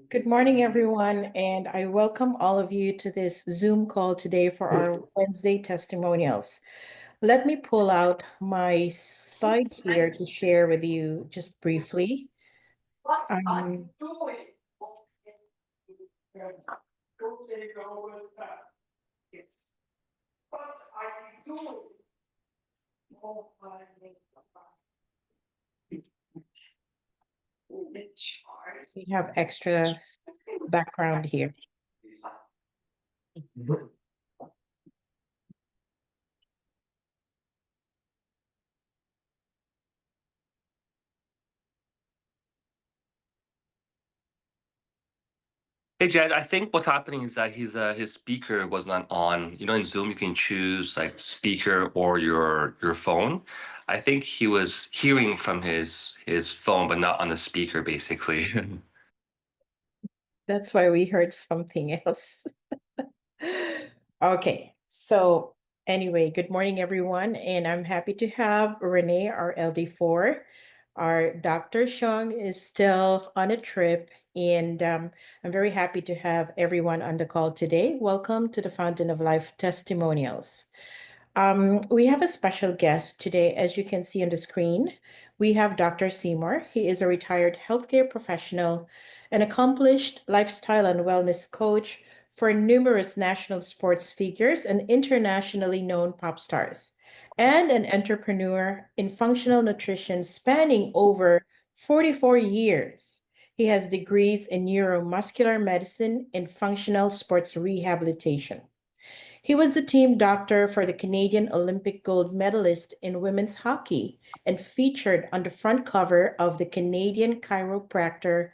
Good morning, everyone, and I welcome all of you to this Zoom call today for our Wednesday testimonials. Let me pull out my slide here to share with you just briefly. Um, we have extra background here. Hey Jed, I think what's happening is that his speaker was not on. In Zoom you can choose like speaker or your phone. I think he was hearing from his phone, but not on the speaker, basically. That's why we heard something else. Okay, so anyway, good morning, everyone, and I'm happy to have Renee, our LD4. Our Dr. Shung is still on a trip, and I'm very happy to have everyone on the call today. Welcome to the Fountain of Life Testimonials. We have a special guest today, as you can see on the screen. We have Dr. Seymour. He is a retired healthcare professional, an accomplished lifestyle and wellness coach for numerous national sports figures and internationally known pop stars, and an entrepreneur in functional nutrition spanning over 44 years. He has degrees in neuromuscular medicine and functional sports rehabilitation. He was the team doctor for the Canadian Olympic gold medalist in women's hockey and featured on the front cover of the Canadian Chiropractor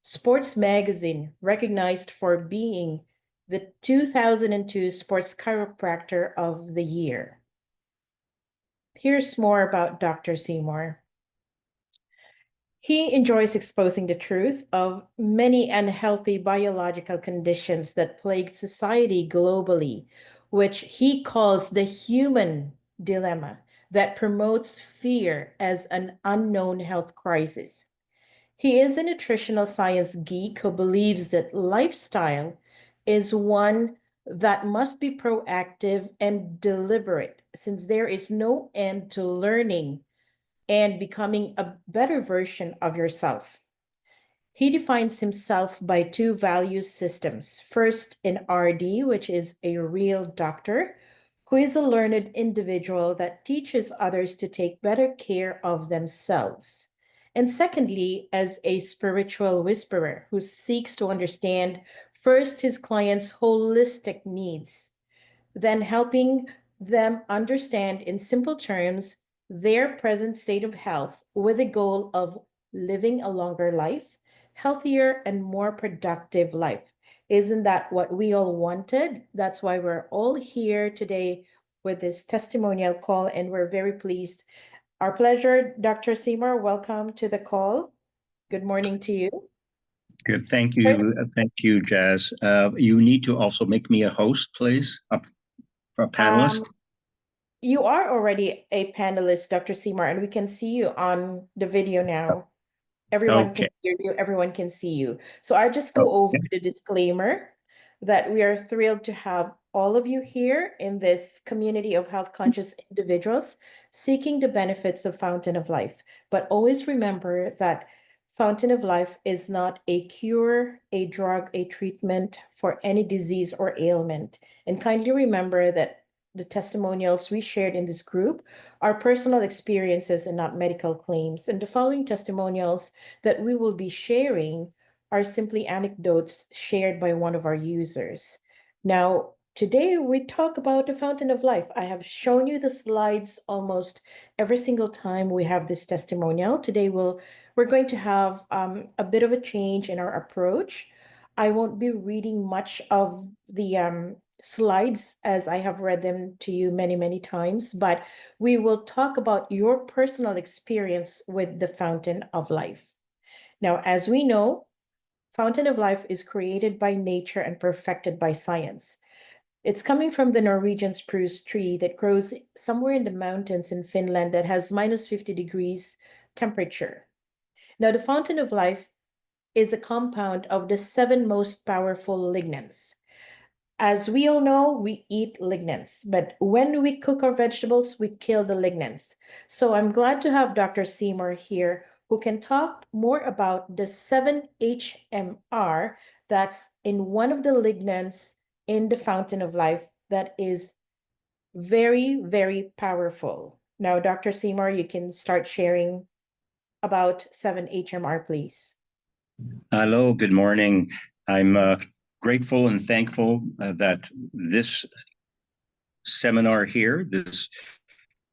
Sports Magazine, recognized for being the 2002 Sports Chiropractor of the Year. Here's more about Dr. Seymour. He enjoys exposing the truth of many unhealthy biological conditions that plague society globally, which he calls the human dilemma that promotes fear as an unknown health crisis. He is a nutritional science geek who believes that lifestyle is one that must be proactive and deliberate, since there is no end to learning and becoming a better version of yourself. He defines himself by two value systems. First, an RD, which is a real doctor, who is a learned individual that teaches others to take better care of themselves. And secondly, as a spiritual whisperer who seeks to understand first his client's holistic needs, then helping them understand in simple terms their present state of health with the goal of living a longer life, healthier and more productive life. Isn't that what we all wanted? That's why we're all here today with this testimonial call, and we're very pleased. Our pleasure, Dr. Seymour. Welcome to the call. Good morning to you. Good. Thank you. Thank you, Jazz. You need to also make me a host, please, for a panelist. Um, you are already a panelist, Dr. Seymour, and we can see you on the video now. Everyone can Okay. hear you, everyone can see you. So I just go over Okay. the disclaimer that we are thrilled to have all of you here in this community of health conscious individuals seeking the benefits of Fountain of Life. But always remember that Fountain of Life is not a cure, a drug, a treatment for any disease or ailment. And kindly remember that the testimonials we shared in this group are personal experiences and not medical claims. And the following testimonials that we will be sharing are simply anecdotes shared by one of our users. Now, today we talk about the Fountain of Life. I have shown you the slides almost every single time we have this testimonial. Today we're going to have a bit of a change in our approach. I won't be reading much of the slides as I have read them to you many, many times, but we will talk about your personal experience with the Fountain of Life. Now, as we know, Fountain of Life is created by nature and perfected by science. It's coming from the Norwegian spruce tree that grows somewhere in the mountains in Finland that has minus 50 degrees temperature. Now, the Fountain of Life is a compound of the 7 most powerful lignans. As we all know, we eat lignans, but when we cook our vegetables, we kill the lignans. So I'm glad to have Dr. SEYMOUR here who can talk more about the 7-HMR that's in one of the lignans in the fountain of life that is very, very powerful. Now, Dr. SEYMOUR, you can start sharing about 7-HMR, please. Hello, good morning. I'm grateful and thankful that this seminar here, this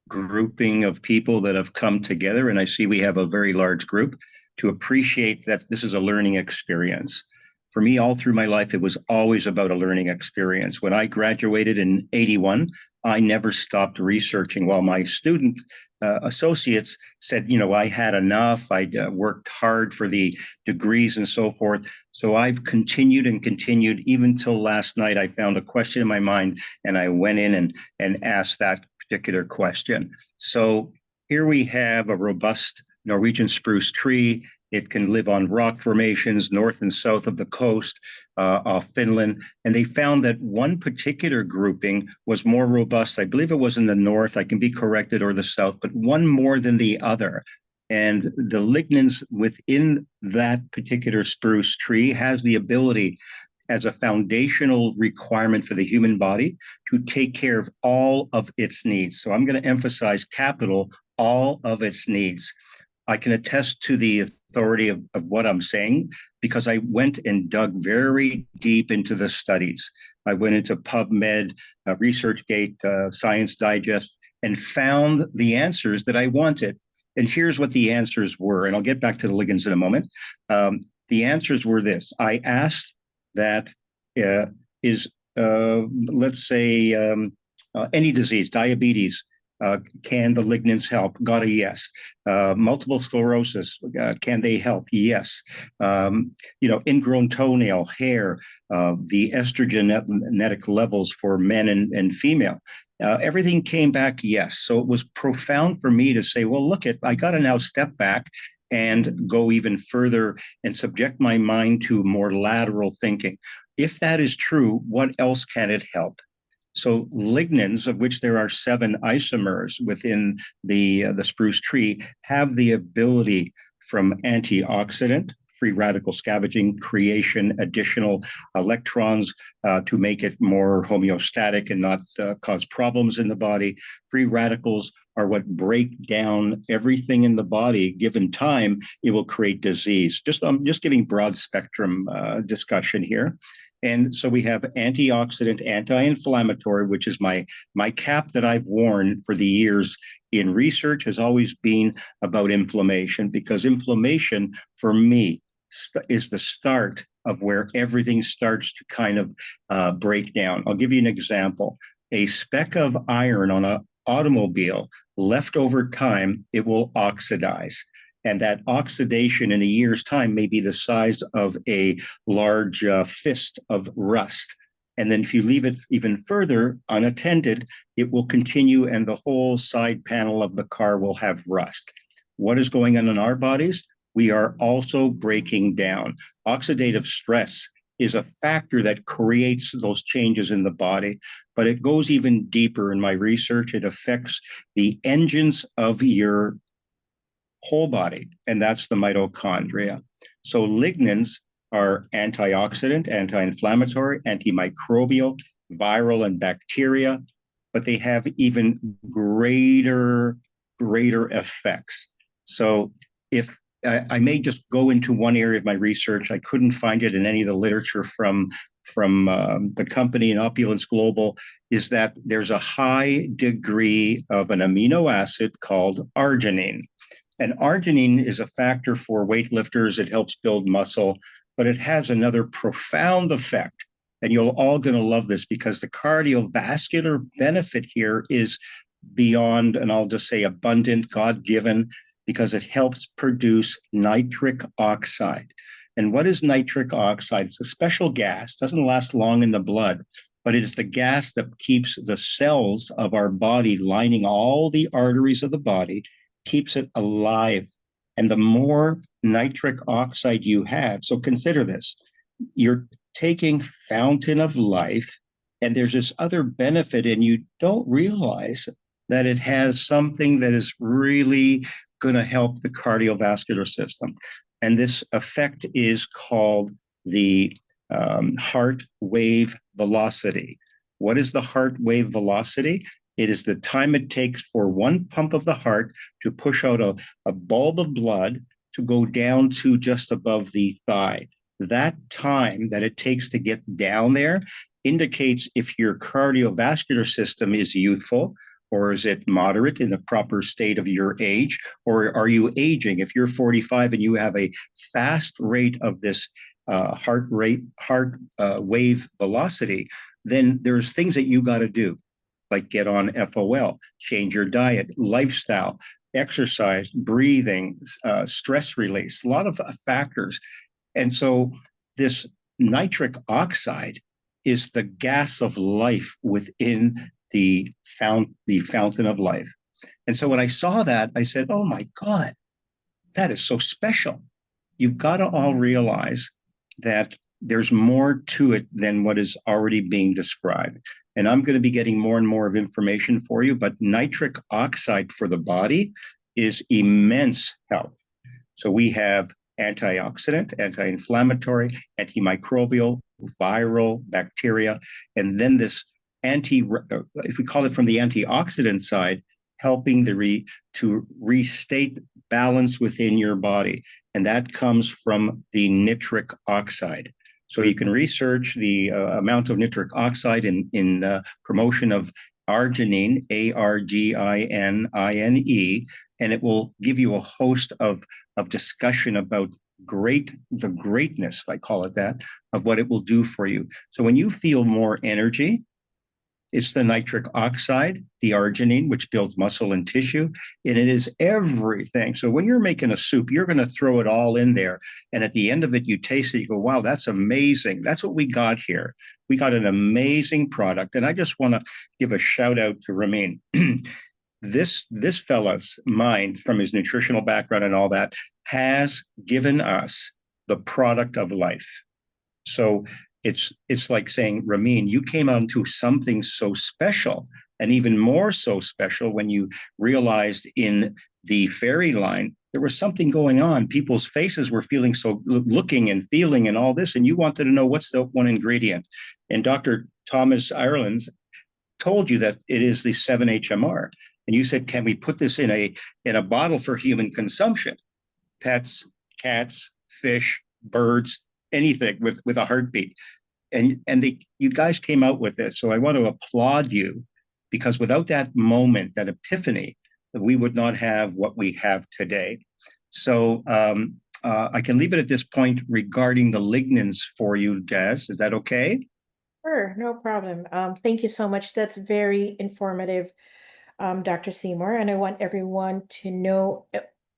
grouping of people that have come together, and I see we have a very large group, to appreciate that this is a learning experience. For me, all through my life, it was always about a learning experience. When I graduated in 81, I never stopped researching, while my student associates said, I had enough. I'd worked hard for the degrees and so forth. So I've continued and continued, even till last night. I found a question in my mind, and I went in and asked that particular question. So here we have a robust Norwegian spruce tree. It can live on rock formations north and south of the coast off Finland. And they found that one particular grouping was more robust. I believe it was in the north, I can be corrected, or the south, but one more than the other. And the lignans within that particular spruce tree has the ability, as a foundational requirement for the human body, to take care of all of its needs. So I'm going to emphasize capital, all of its needs. I can attest to the authority of what I'm saying because I went and dug very deep into the studies. I went into PubMed, ResearchGate, Science Digest, and found the answers that I wanted. And here's what the answers were, and I'll get back to the ligands in a moment. The answers were this. I asked that let's say, any disease, diabetes, can the lignans help? Got a yes. Multiple sclerosis, can they help? Yes. Ingrown toenail, hair, the estrogenetic levels for men and female. Everything came back yes. So it was profound for me to say, well, I got to now step back and go even further and subject my mind to more lateral thinking. If that is true, what else can it help? So lignans, of which there are 7 isomers within the spruce tree, have the ability from antioxidant, free radical scavenging, creation, additional electrons to make it more homeostatic and not cause problems in the body. Free radicals are what break down everything in the body. Given time, it will create disease. I'm just giving broad spectrum discussion here. And so we have antioxidant, anti-inflammatory, which is my cap that I've worn for the years in research, has always been about inflammation, because inflammation for me is the start of where everything starts to kind of break down. I'll give you an example. A speck of iron on an automobile, left over time, it will oxidize. And that oxidation in a year's time may be the size of a large fist of rust. And then if you leave it even further unattended, it will continue and the whole side panel of the car will have rust. What is going on in our bodies? We are also breaking down. Oxidative stress is a factor that creates those changes in the body, but it goes even deeper in my research. It affects the engines of your whole body, and that's the mitochondria. So lignans are antioxidant, anti-inflammatory, antimicrobial, viral, and bacteria, but they have even greater effects. So if I may just go into one area of my research, I couldn't find it in any of the literature from the company in Opulence Global, is that there's a high degree of an amino acid called arginine. And arginine is a factor for weightlifters. It helps build muscle, but it has another profound effect. And you're all going to love this because the cardiovascular benefit here is beyond, and I'll just say abundant, God-given, because it helps produce nitric oxide. And what is nitric oxide? It's a special gas, doesn't last long in the blood, but it is the gas that keeps the cells of our body lining all the arteries of the body, keeps it alive And the more nitric oxide you have, so consider this, you're taking Fountain of Life, and there's this other benefit, and you don't realize that it has something that is really going to help the cardiovascular system. And this effect is called the heart wave velocity. What is the heart wave velocity? It is the time it takes for one pump of the heart to push out a bulb of blood to go down to just above the thigh. That time that it takes to get down there indicates if your cardiovascular system is youthful, or is it moderate in the proper state of your age, or are you aging? If you're 45 and you have a fast rate of this heart wave velocity, then there's things that you got to do, like get on FOL, change your diet, lifestyle, exercise, breathing, stress release, a lot of factors. And so this nitric oxide is the gas of life within the Fountain of Life. And so when I saw that, I said, oh my God, that is so special. You've got to all realize that there's more to it than what is already being described. And I'm going to be getting more and more of information for you, but nitric oxide for the body is immense health. So we have antioxidant, anti-inflammatory, antimicrobial, viral, bacteria, and then this if we call it from the antioxidant side, helping to restate balance within your body. And that comes from the nitric oxide. So you can research the amount of nitric oxide in promotion of arginine, ARGININE, and it will give you a host of discussion about the greatness, I call it that, of what it will do for you. So when you feel more energy, it's the nitric oxide, the arginine, which builds muscle and tissue, and it is everything. So when you're making a soup, you're going to throw it all in there. And at the end of it, you taste it, you go, wow, that's amazing. That's what we got here. We got an amazing product. And I just want to give a shout out to Ramin. This fella's mind, from his nutritional background and all that, has given us the product of life. So it's like saying, Ramin, you came out into something so special, and even more so special when you realized in the fairy line there was something going on. People's faces were feeling so, looking and feeling and all this, and you wanted to know what's the one ingredient. And Dr. Thomas Ireland's told you that it is the 7-HMR. And you said, can we put this in a bottle for human consumption? Pets, cats, fish, birds, anything with a heartbeat. And you guys came out with this. So I want to applaud you, because without that moment, that epiphany, we would not have what we have today. So I can leave it at this point regarding the lignans for you, Des. Is that okay? Sure, no problem. Thank you so much. That's very informative, Dr. Seymour. And I want everyone to know,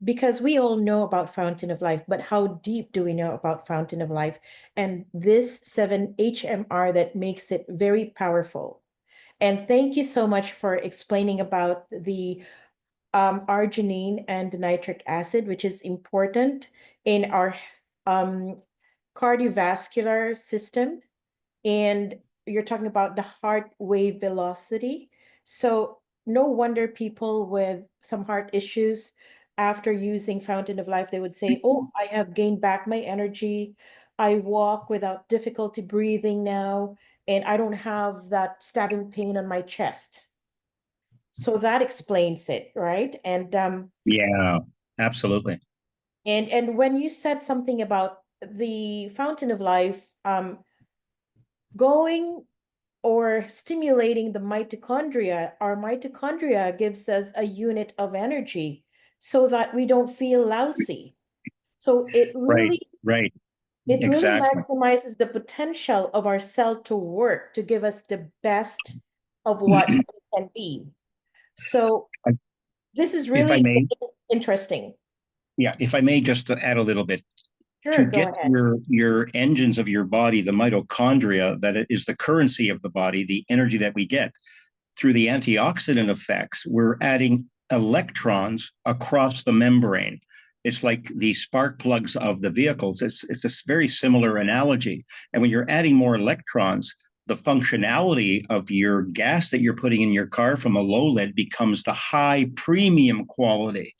because we all know about Fountain of Life, but how deep do we know about Fountain of Life? And this 7-HMR that makes it very powerful. And thank you so much for explaining about the arginine and the nitric acid, which is important in our cardiovascular system. And you're talking about the heart wave velocity. So no wonder people with some heart issues, after using Fountain of Life, they would say, oh, I have gained back my energy. I walk without difficulty breathing now, and I don't have that stabbing pain on my chest. So that explains it, right? And Yeah, absolutely. and when you said something about the Fountain of Life going or stimulating the mitochondria, our mitochondria gives us a unit of energy so that we don't feel lousy. So Right, right. it really Exactly. maximizes the potential of our cell to work to give us the best of what it can be. So this is If I really may, interesting. yeah, if I may just to add a little bit, Sure, to go get ahead. your engines of your body, the mitochondria, that is the currency of the body, the energy that we get through the antioxidant effects, we're adding electrons across the membrane. It's like the spark plugs of the vehicles. It's a very similar analogy. And when you're adding more electrons, the functionality of your gas that you're putting in your car from a low lead becomes the high premium quality.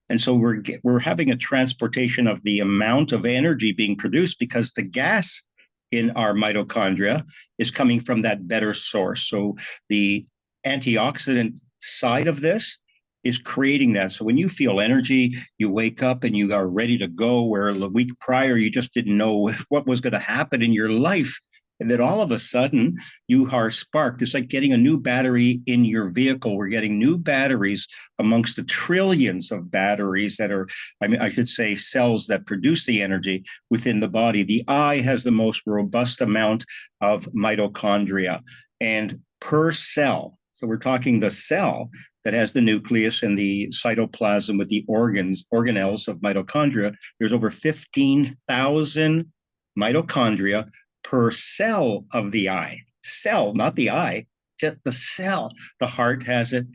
And so we're having a transportation of the amount of energy being produced because the gas in our mitochondria is coming from that better source. So the antioxidant side of this is creating that. So when you feel energy, you wake up and you are ready to go, where the week prior you just didn't know what was going to happen in your life. And then all of a sudden you are sparked. It's like getting a new battery in your vehicle. We're getting new batteries amongst the trillions of batteries that are, I mean, I should say cells that produce the energy within the body. The eye has the most robust amount of mitochondria, and per cell. So we're talking the cell that has the nucleus and the cytoplasm with the organelles of mitochondria. There's over 15,000 mitochondria per cell of the eye. Cell, not the eye, just the cell. The heart has it.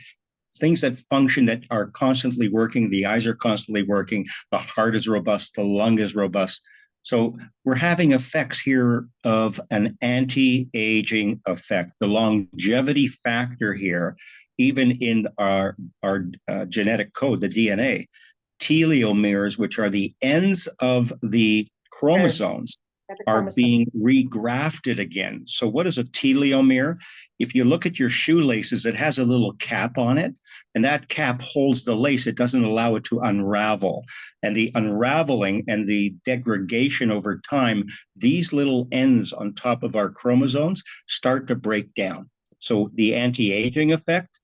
Things that function, that are constantly working. The eyes are constantly working. The heart is robust. The lung is robust. So we're having effects here of an anti-aging effect. The longevity factor here, even in our genetic code, the DNA, telomeres, which are the ends of the chromosomes, are being regrafted again. So what is a telomere? If you look at your shoelaces, it has a little cap on it, and that cap holds the lace. It doesn't allow it to unravel. And the unraveling and the degradation over time, these little ends on top of our chromosomes start to break down. So the anti-aging effect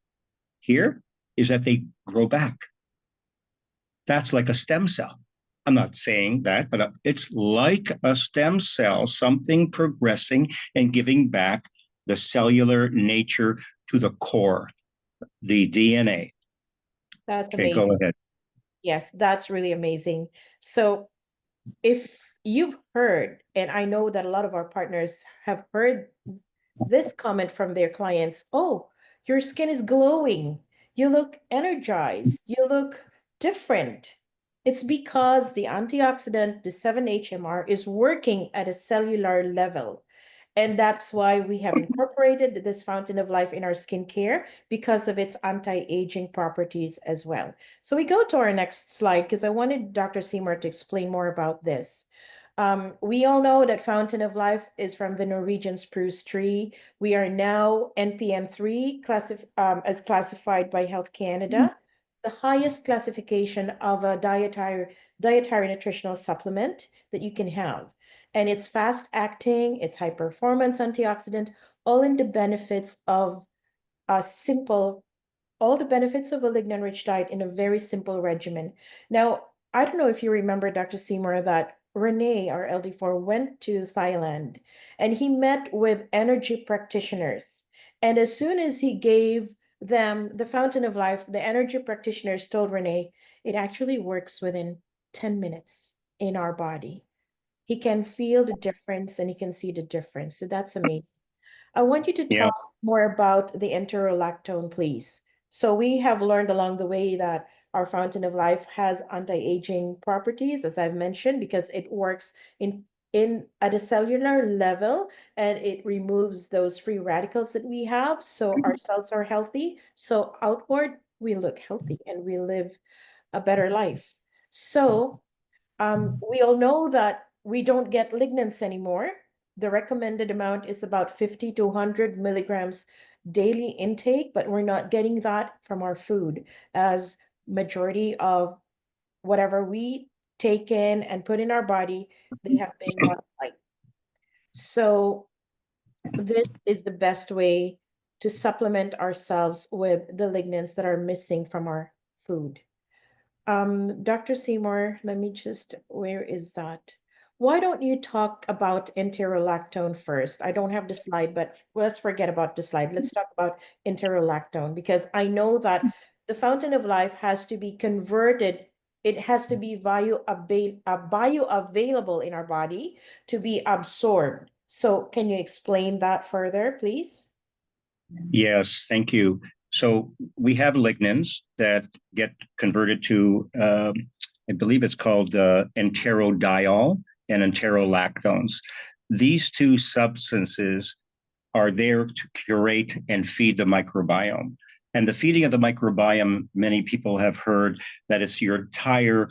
here is that they grow back. That's like a stem cell. I'm not saying that, but it's like a stem cell, something progressing and giving back the cellular nature to the core, the DNA. That's Okay, amazing. go ahead. Yes, that's really amazing. So if you've heard, and I know that a lot of our partners have heard this comment from their clients, oh, your skin is glowing. You look energized. You look different. It's because the antioxidant, the 7-HMR, is working at a cellular level. And that's why we have incorporated this fountain of life in our skincare, because of its anti-aging properties as well. So we go to our next slide because I wanted Dr. Seymour to explain more about this. We all know that Fountain of Life is from the Norwegian spruce tree. We are now NPM3 as classified by Health Canada, the highest classification of a dietary nutritional supplement that you can have. And it's fast acting, it's high performance antioxidant, all in the benefits of a simple all the benefits of a lignin-rich diet in a very simple regimen. Now, I don't know if you remember, Dr. Seymour, that Renee, our LD4, went to Thailand and he met with energy practitioners. And as soon as he gave them the fountain of life, the energy practitioners told Renee, it actually works within 10 minutes in our body. He can feel the difference and he can see the difference. So that's amazing. I want you to Yeah. talk more about the enterolactone, please. So we have learned along the way that our fountain of life has anti-aging properties, as I've mentioned, because it works in at a cellular level and it removes those free radicals that we have. So our cells are healthy. So outward, we look healthy and we live a better life. So we all know that we don't get lignans anymore. The recommended amount is about 50 to 100 milligrams daily intake, but we're not getting that from our food, as majority of whatever we take in and put in our body, they have been modified. So this is the best way to supplement ourselves with the lignans that are missing from our food. Dr. Seymour, let me just, where is that? Why don't you talk about enterolactone first? I don't have the slide, but let's forget about the slide. Let's talk about enterolactone, because I know that the fountain of life has to be converted. It has to be bioavailable in our body to be absorbed. So can you explain that further, please? Yes, thank you. So we have lignans that get converted to I believe it's called enterodiol and enterolactones. These two substances are there to curate and feed the microbiome. And the feeding of the microbiome, many people have heard that it's your entire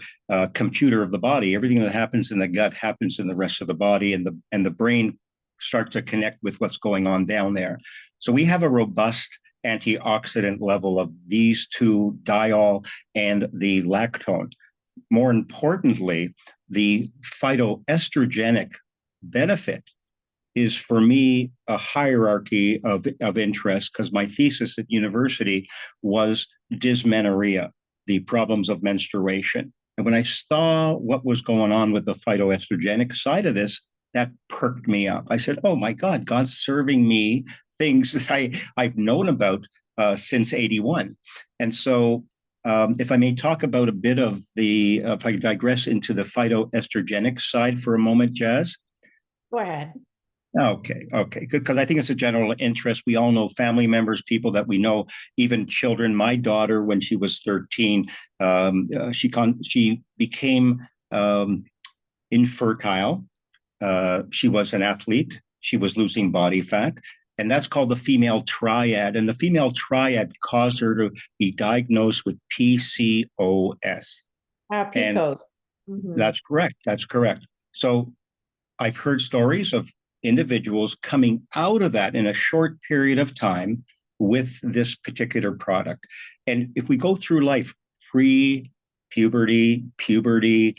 computer of the body. Everything that happens in the gut happens in the rest of the body, and the brain starts to connect with what's going on down there. So we have a robust antioxidant level of these two, diol and the lactone. More importantly, the phytoestrogenic benefit is for me a hierarchy of interest, because my thesis at university was dysmenorrhea, the problems of menstruation. And when I saw what was going on with the phytoestrogenic side of this, that perked me up. I said, oh my God, God's serving me things that I've known about since 81. And so if I may talk about a bit of if I digress into the phytoestrogenic side for a moment, Jazz. Go ahead. Okay, good, because I think it's a general interest. We all know family members, people that we know, even children. My daughter, when she was 13, she became infertile. She was an athlete. She was losing body fat. And that's called the female triad. And the female triad caused her to be diagnosed with PCOS. PCOS. Mm-hmm. That's correct. That's correct. So I've heard stories of individuals coming out of that in a short period of time with this particular product. And if we go through life, pre-puberty, puberty,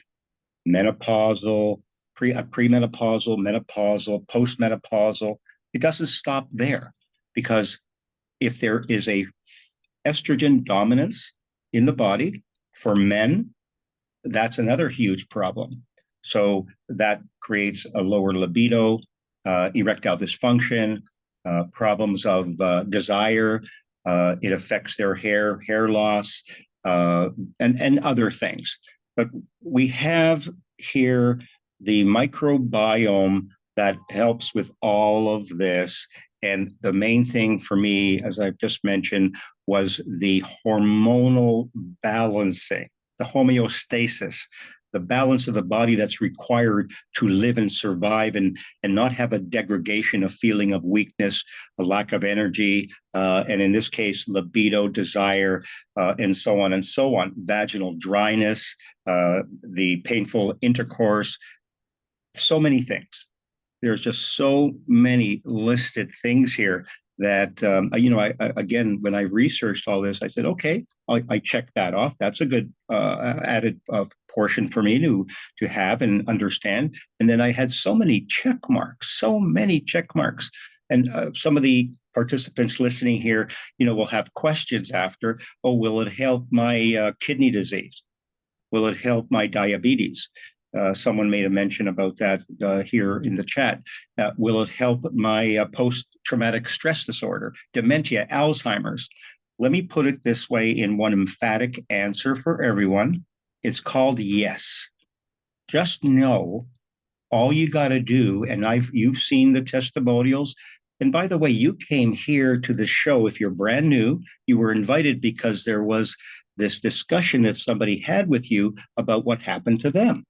menopausal, premenopausal, menopausal, postmenopausal, it doesn't stop there, because if there is a estrogen dominance in the body for men, that's another huge problem. So that creates a lower libido, erectile dysfunction, problems of desire. It affects their hair loss, and other things. But we have here the microbiome that helps with all of this. And the main thing for me, as I've just mentioned, was the hormonal balancing, the homeostasis, the balance of the body that's required to live and survive, and not have a degradation, a feeling of weakness, a lack of energy, and in this case, libido, desire, and so on and so on. Vaginal dryness, the painful intercourse, so many things. There's just so many listed things here that, again, when I researched all this, I said, okay, I checked that off. That's a good added portion for me to have and understand. And then I had so many check marks. And some of the participants listening here, will have questions after. Oh, will it help my kidney disease? Will it help my diabetes? Someone made a mention about that here in the chat. Will it help my post-traumatic stress disorder, dementia, Alzheimer's? Let me put it this way in one emphatic answer for everyone. It's called yes. Just know all you got to do, and you've seen the testimonials. And by the way, you came here to the show. If you're brand new, you were invited because there was this discussion that somebody had with you about what happened to them.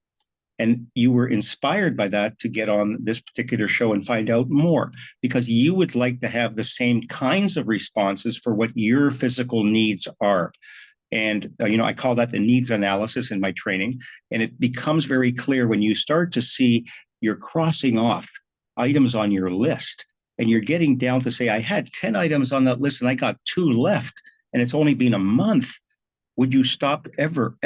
And you were inspired by that to get on this particular show and find out more, because you would like to have the same kinds of responses for what your physical needs are. And, I call that the needs analysis in my training. And it becomes very clear when you start to see you're crossing off items on your list, and you're getting down to say, I had 10 items on that list and I got 2 left, and it's only been a month. Would you stop ever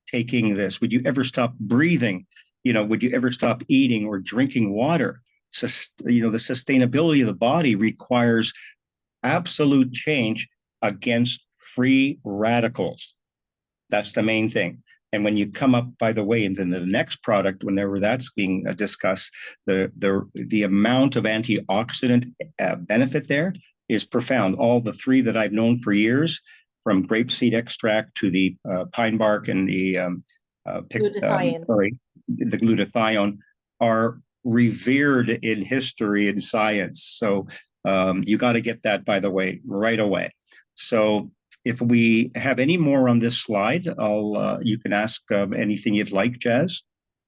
taking this? Would you ever stop breathing? Would you ever stop eating or drinking water? The sustainability of the body requires absolute change against free radicals. That's the main thing. And when you come up, by the way, into the next product, whenever that's being discussed, the amount of antioxidant benefit there is profound. All the 3 that I've known for years, from grapeseed extract to the pine bark and the the glutathione, are revered in history and science. So you got to get that, by the way, right away. So If we have any more on this slide, you can ask anything you'd like, Jazz.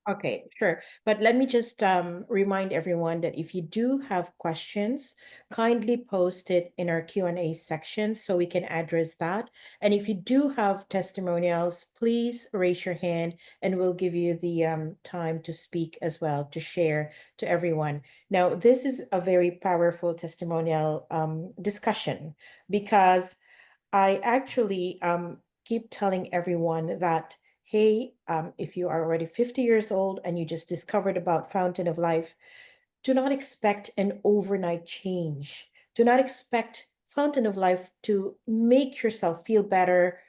Okay, sure. But let me just remind everyone that if you do have questions, kindly post it in our Q&A section so we can address that. And if you do have testimonials, please raise your hand and we'll give you the time to speak as well, to share to everyone. Now, this is a very powerful testimonial discussion because I actually keep telling everyone that, hey, if you are already 50 years old and you just discovered about Fountain of Life, do not expect an overnight change. Do not expect Fountain of Life to make yourself feel better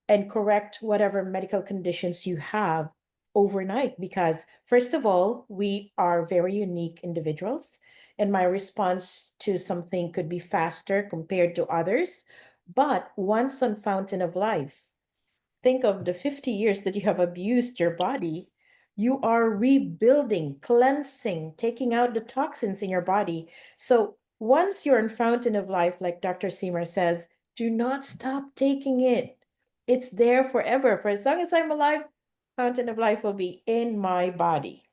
and correct whatever medical conditions you have overnight. Because, first of all, we are very unique individuals, and my response to something could be faster compared to others. But once on Fountain of Life, think of the 50 years that you have abused your body. You are rebuilding, cleansing, taking out the toxins in your body. So once you're in Fountain of Life, like Dr. SEYMOUR says, do not stop taking it. It's there forever. For as long as I'm alive, Fountain of Life will be in my body.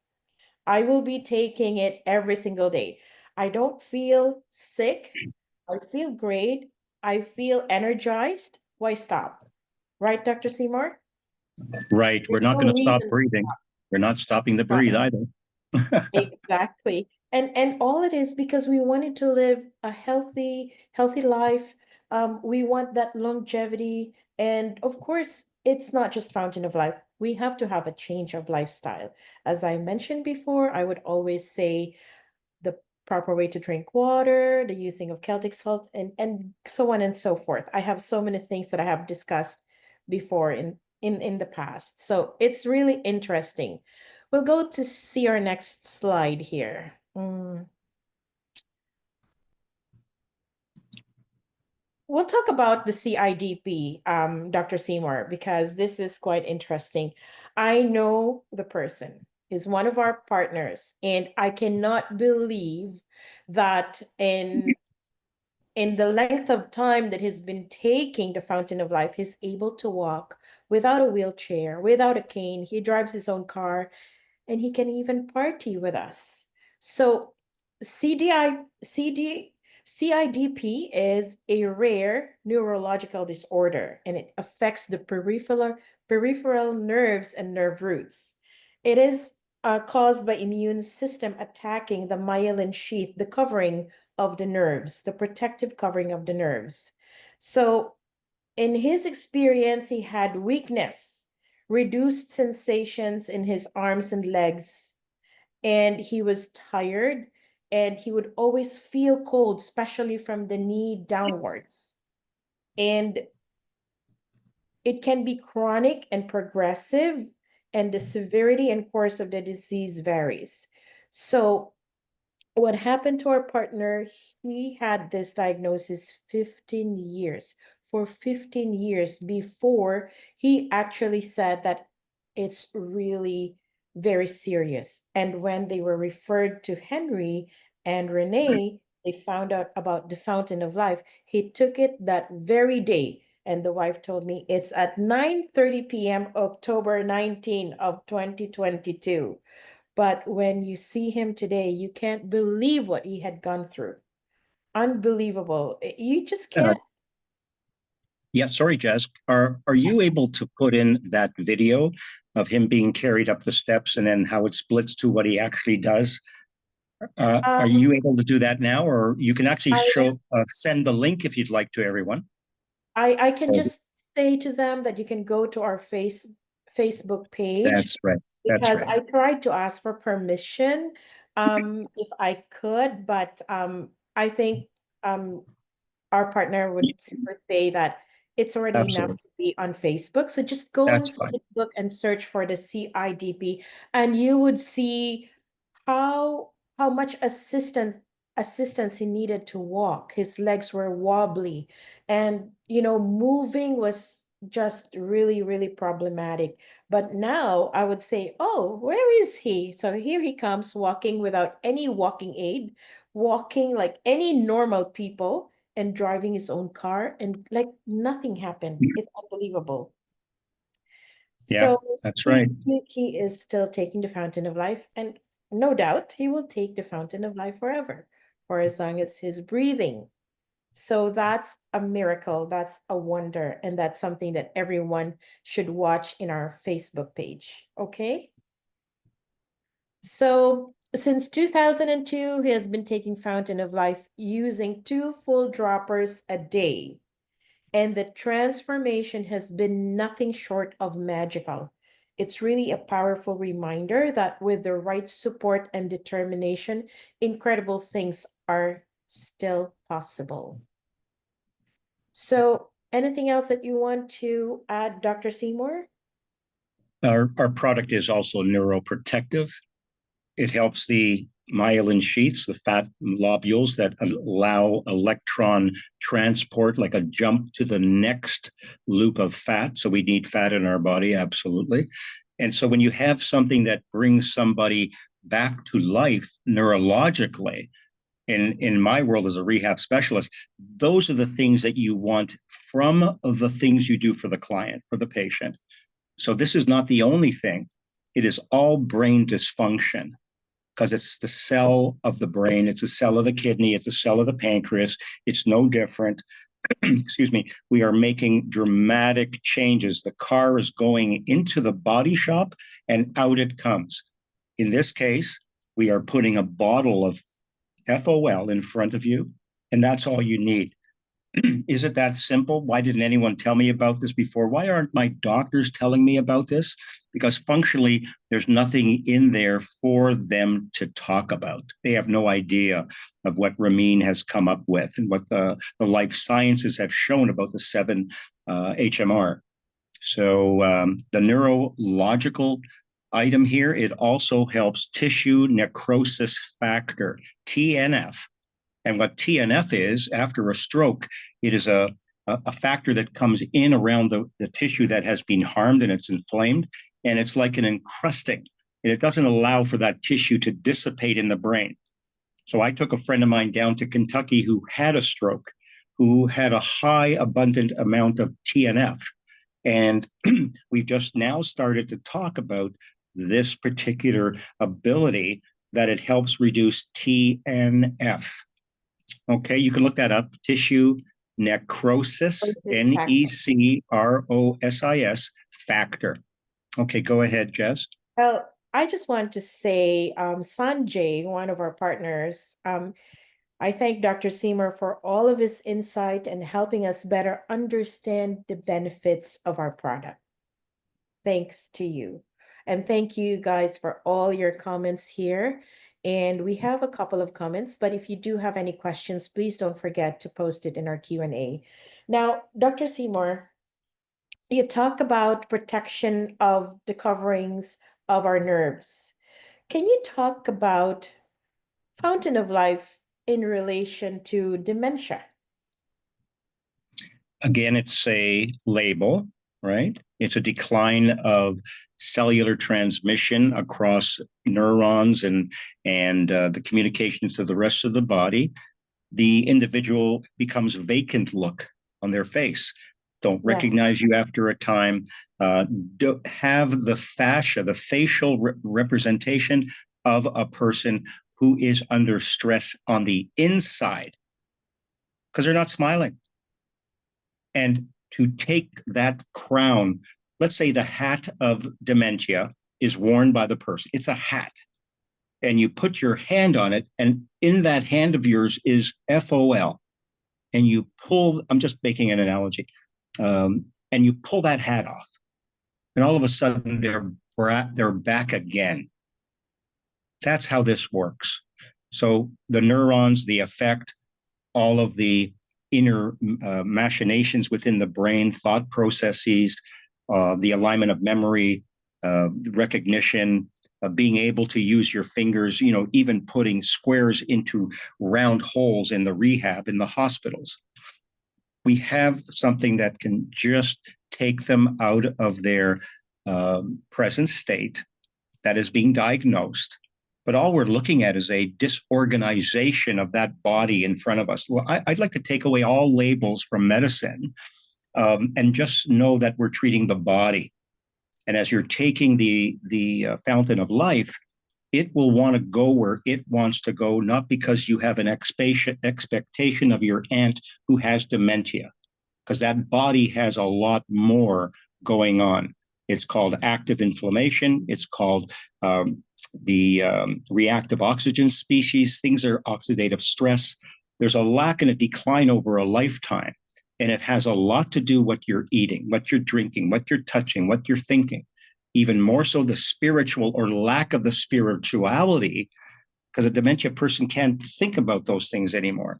I will be taking it every single day. I don't feel sick. I feel great. I feel energized. Why stop? Right, Dr. SEYMOUR? Right. We're There's not no going to stop reason. breathing. We're not stopping to breathe Right. either. Exactly. And all it is because we wanted to live a healthy life. We want that longevity. And of course, it's not just Fountain of Life. We have to have a change of lifestyle. As I mentioned before, I would always say the proper way to drink water, the using of Celtic salt, and so on and so forth. I have so many things that I have discussed before in the past. So it's really interesting. We'll go to see our next slide here. We'll talk about the CIDP, Dr. SEYMOUR, because this is quite interesting. I know the person is one of our partners, and I cannot believe that in the length of time that he's been taking the Fountain of Life, he's able to walk without a wheelchair, without a cane. He drives his own car, and he can even party with us. So CIDP is a rare neurological disorder, and it affects the peripheral nerves and nerve roots. It is caused by immune system attacking the myelin sheath, the covering of the nerves, the protective covering of the nerves. So in his experience, he had weakness, reduced sensations in his arms and legs, and he was tired, and he would always feel cold, especially from the knee downwards. And it can be chronic and progressive, and the severity and course of the disease varies. So what happened to our partner, he had this diagnosis 15 years, for 15 years before he actually said that it's really very serious. And when they were referred to Henry and Renee, they found out about the Fountain of Life. He took it that very day. And the wife told me it's at 9:30 p.m., October 19 of 2022. But when you see him today, you can't believe what he had gone through. Unbelievable. You just Uh, can't. yeah, sorry, Jazz. Are you able to put in that video of him being carried up the steps and then how it splits to what he actually does? Are Um, you able to do that now, or you can actually I show send the link if you'd like to everyone? I can just say to them that you can go to our Facebook page, That's right. That's because right. I tried to ask for permission if I could, but I think um our partner would say that it's already enough Absolutely. to be on Facebook. So just go on That's fine. Facebook and search for the CIDP, and you would see how much assistance he needed to walk. His legs were wobbly, and moving was just really, really problematic. But now I would say, oh, where is he? So here he comes walking without any walking aid, walking like any normal people, and driving his own car, and like nothing happened. It's unbelievable. Yeah, So that's right. he is still taking the fountain of life, and no doubt he will take the fountain of life forever, for as long as he's breathing. So that's a miracle, that's a wonder, and that's something that everyone should watch in our Facebook page. Okay? So since 2002, he has been taking Fountain of Life using 2 full droppers a day. And the transformation has been nothing short of magical. It's really a powerful reminder that with the right support and determination, incredible things are still possible. So, anything else that you want to add, Dr. Seymour? Our product is also neuroprotective. It helps the myelin sheaths, the fat lobules that allow electron transport, like a jump to the next loop of fat. So we need fat in our body, absolutely. And so when you have something that brings somebody back to life neurologically, in my world as a rehab specialist, those are the things that you want from the things you do for the client, for the patient. So this is not the only thing. It is all brain dysfunction because it's the cell of the brain, it's a cell of the kidney, it's a cell of the pancreas. It's no different. Excuse me. We are making dramatic changes. The car is going into the body shop and out it comes. In this case, we are putting a bottle of FOL in front of you, and that's all you need. Is it that simple? Why didn't anyone tell me about this before? Why aren't my doctors telling me about this? Because functionally, there's nothing in there for them to talk about. They have no idea of what Ramin has come up with and what the life sciences have shown about the 7-HMR. So the neurological item here, it also helps tissue necrosis factor, TNF. And what TNF is, after a stroke, it is a factor that comes in around the tissue that has been harmed and it's inflamed. And it's like an encrusting. And it doesn't allow for that tissue to dissipate in the brain. So I took a friend of mine down to Kentucky who had a stroke, who had a high abundant amount of TNF. And we've just now started to talk about this particular ability that it helps reduce TNF. Okay, you can look that up. Tissue necrosis, necrosis factor. Okay, go ahead, Jess. Well, I just want to say, Sanjay, one of our partners, I thank Dr. Seymour for all of his insight and helping us better understand the benefits of our product. Thanks to you. And thank you guys for all your comments here. And we have a couple of comments, but if you do have any questions, please don't forget to post it in our Q&A. Now, Dr. Seymour, you talk about protection of the coverings of our nerves. Can you talk about Fountain of Life in relation to dementia? Again, it's a label, right? It's a decline of cellular transmission across neurons and the communications to the rest of the body. The individual becomes vacant look on their face. Don't recognize you after a time. Don't have the fascia, the facial representation of a person who is under stress on the inside because they're not smiling. And to take that crown, let's say the hat of dementia is worn by the person. It's a hat. And you put your hand on it, and in that hand of yours is FOL. And you pull, I'm just making an analogy, and you pull that hat off. And all of a sudden, they're back again. That's how this works. So the neurons, the effect, all of the inner machinations within the brain, thought processes, the alignment of memory, recognition, being able to use your fingers, even putting squares into round holes in the rehab in the hospitals. We have something that can just take them out of their present state that is being diagnosed But all we're looking at is a disorganization of that body in front of us. Well, I'd like to take away all labels from medicine, and just know that we're treating the body. And as you're taking the fountain of life, it will want to go where it wants to go, not because you have an expectation of your aunt who has dementia, because that body has a lot more going on. It's called active inflammation. It's called the reactive oxygen species. Things are oxidative stress. There's a lack and a decline over a lifetime. And it has a lot to do what you're eating, what you're drinking, what you're touching, what you're thinking. Even more so the spiritual or lack of the spirituality, because a dementia person can't think about those things anymore.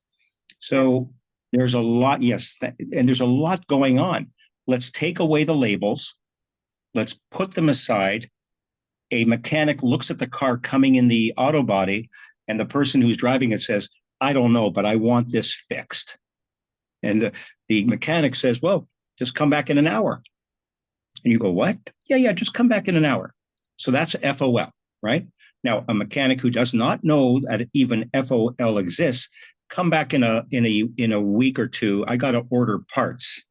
So there's a lot, yes, and there's a lot going on. Let's take away the labels. Let's put them aside. A mechanic looks at the car coming in the auto body, and the person who's driving it says, I don't know, but I want this fixed. And the mechanic says, well, just come back in an hour. And you go, what? Yeah, just come back in an hour. So that's FOL, right? Now, a mechanic who does not know that even FOL exists, come back in a week or two. I got to order parts,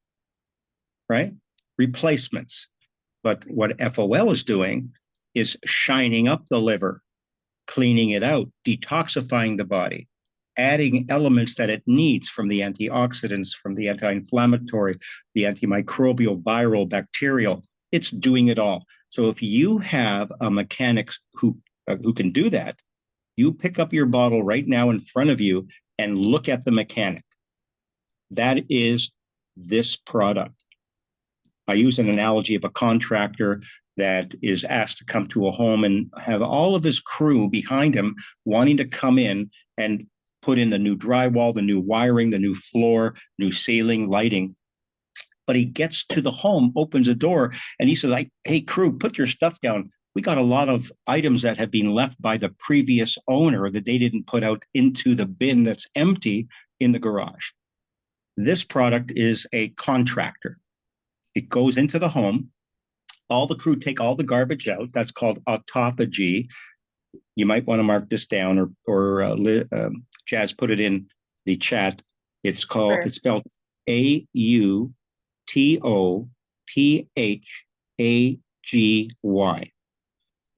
right? Replacements. But what FOL is doing is shining up the liver, cleaning it out, detoxifying the body, adding elements that it needs from the antioxidants, from the anti-inflammatory, the antimicrobial, viral, bacterial. It's doing it all. So if you have a mechanic who can do that, you pick up your bottle right now in front of you and look at the mechanic. That is this product. I use an analogy of a contractor that is asked to come to a home and have all of his crew behind him wanting to come in and put in the new drywall, the new wiring, the new floor, new ceiling, lighting. But he gets to the home, opens a door, and he says, hey, crew, put your stuff down. We got a lot of items that have been left by the previous owner that they didn't put out into the bin that's empty in the garage. This product is a contractor. It goes into the home. All the crew take all the garbage out. That's called autophagy. You might want to mark this down, or Jazz put it in the chat. It's called, sure. It's spelled AUTOPHAGY.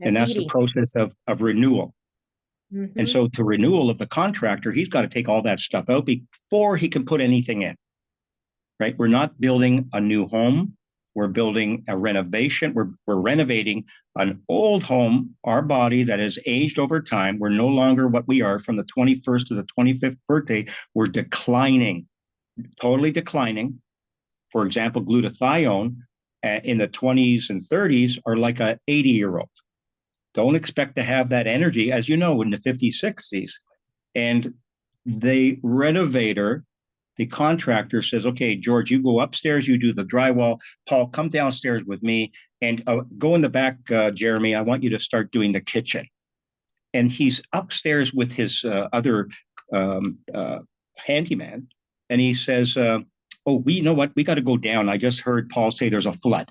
And that's the process of renewal. Mm-hmm. And so to renewal of the contractor, he's got to take all that stuff out before he can put anything in, right? We're not building a new home. We're building a renovation. We're renovating an old home, our body that has aged over time. We're no longer what we are from the 21st to the 25th birthday. We're declining, totally declining. For example, glutathione in the 20s and 30s are like an 80-year-old. Don't expect to have that energy, as you know, in the 50s, 60s. And the renovator, the contractor says, okay, George, you go upstairs, you do the drywall. Paul, come downstairs with me and go in the back, Jeremy. I want you to start doing the kitchen. And he's upstairs with his other handyman. And he says, you know what? We got to go down. I just heard Paul say there's a flood.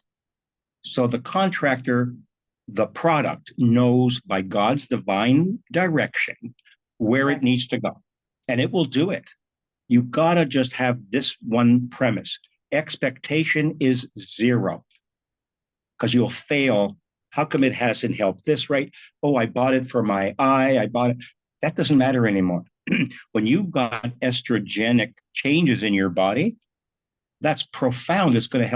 So the contractor, the product, knows by God's divine direction where it needs to go. And it will do it. You gotta just have this one premise. Expectation is zero, because you'll fail. How come it hasn't helped this, right? Oh, I bought it for my eye. I bought it. That doesn't matter anymore. When you've got estrogenic changes in your body, that's profound. It's going to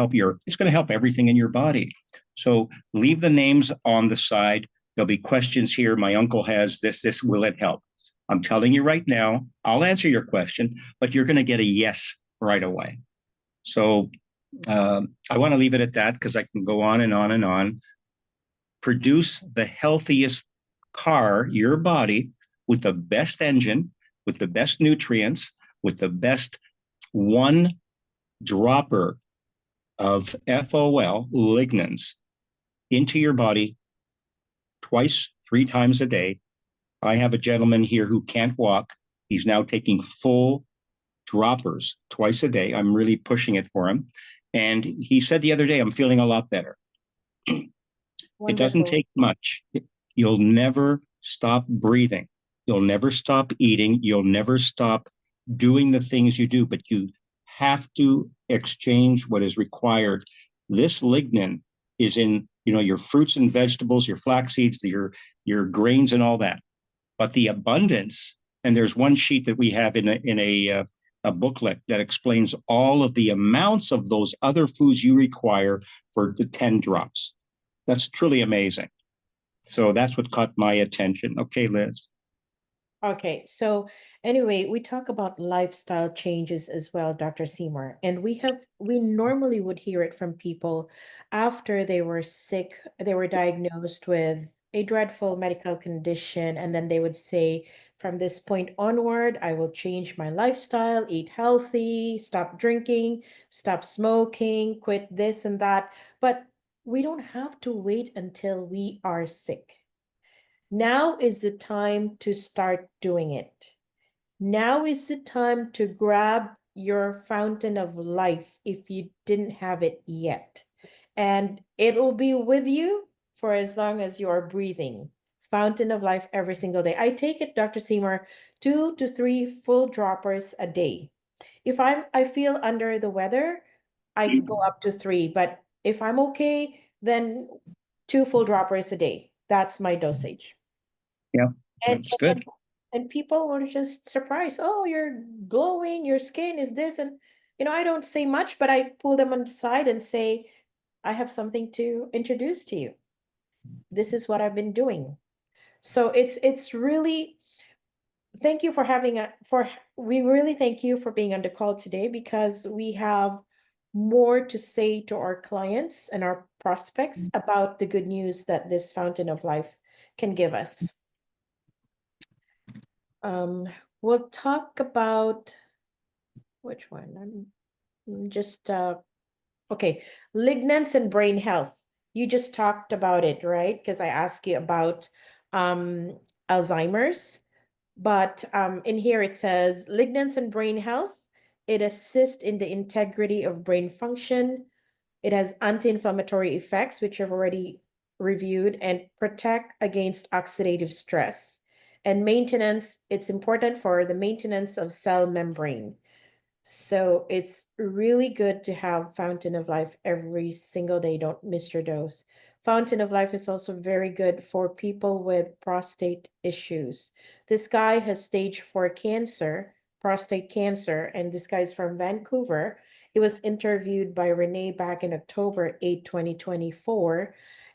help everything in your body. So leave the names on the side. There'll be questions here. My uncle has this, will it help? I'm telling you right now, I'll answer your question, but you're going to get a yes right away. So I want to leave it at that, because I can go on and on and on. Produce the healthiest car, your body, with the best engine, with the best nutrients, with the best one dropper of FOL, lignans, into your body twice, 3 times a day. I have a gentleman here who can't walk. He's now taking full droppers twice a day. I'm really pushing it for him. And he said the other day, I'm feeling a lot better. It doesn't take much. You'll never stop breathing. You'll never stop eating. You'll never stop doing the things you do, but you have to exchange what is required. This lignin is in, your fruits and vegetables, your flax seeds, your grains and all that. But the abundance, and there's one sheet that we have in a booklet that explains all of the amounts of those other foods you require for the 10 drops. That's truly amazing. So that's what caught my attention. Okay, Liz. Okay, so anyway, we talk about lifestyle changes as well, Dr. Seymour, and we normally would hear it from people after they were sick, they were diagnosed with a dreadful medical condition, and then they would say, from this point onward, I will change my lifestyle, eat healthy, stop drinking, stop smoking, quit this and that. But we don't have to wait until we are sick. Now is the time to start doing it. Now is the time to grab your fountain of life if you didn't have it yet. And it'll be with you for as long as you are breathing. Fountain of life every single day. I take it, Dr. Seymour, 2 to 3 full droppers a day. If I feel under the weather, I can go up to 3, but if I'm okay, then 2 full droppers a day. That's my dosage. Yeah, And that's good. and people were just surprised. Oh, you're glowing, your skin is this. And, I don't say much, but I pull them on the side and say, I have something to introduce to you. This is what I've been doing. So it's really, thank you for we really thank you for being on the call today, because we have more to say to our clients and our prospects about the good news that this fountain of life can give us. We'll talk about which one? I'm just okay, lignans and brain health. You just talked about it, right? Because I asked you about Alzheimer's, but in here it says lignans and brain health. It assists in the integrity of brain function. It has anti-inflammatory effects, which I've already reviewed, and protect against oxidative stress. And maintenance, it's important for the maintenance of cell membrane. So it's really good to have Fountain of Life every single day. Don't miss your dose. Fountain of Life is also very good for people with prostate issues. This guy has stage 4 cancer, prostate cancer, and this guy's from Vancouver. He was interviewed by Renee back in October 8, 2024.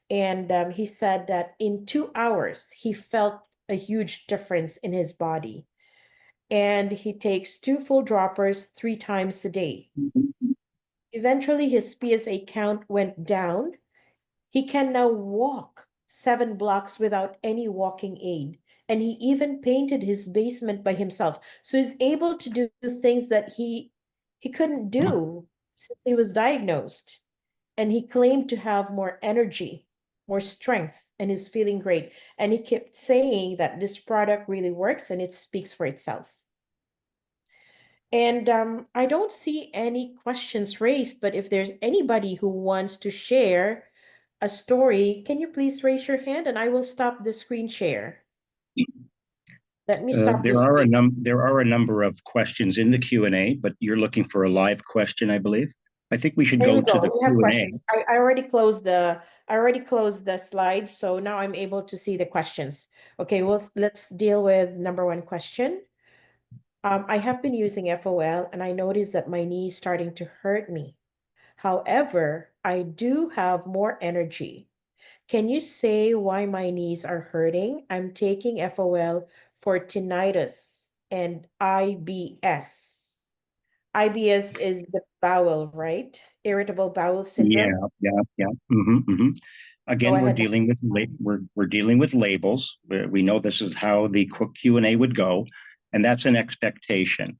And he said that in 2 hours, he felt a huge difference in his body, and he takes 2 full droppers 3 times a day. Eventually, his PSA count went down. He can now walk 7 blocks without any walking aid. And he even painted his basement by himself. So he's able to do things that he couldn't do since he was diagnosed. And he claimed to have more energy, more strength, and is feeling great. And he kept saying that this product really works and it speaks for itself. And I don't see any questions raised, but if there's anybody who wants to share a story, can you please raise your hand and I will stop the screen share. Let me stop the screen. There are a number of questions in the Q&A, but you're looking for a live question, I believe. I think we should There go we to go. the We have Q&A. questions. I already closed the slides, so now I'm able to see the questions. Okay, well, let's deal with number 1 question. I have been using FOL and I noticed that my knee is starting to hurt me. However, I do have more energy. Can you say why my knees are hurting? I'm taking FOL for tinnitus and IBS. IBS is the bowel, right? Irritable bowel syndrome. Yeah. Mm-hmm. Go Again, ahead. we're dealing with labels. We know this is how the quick Q&A would go, and that's an expectation.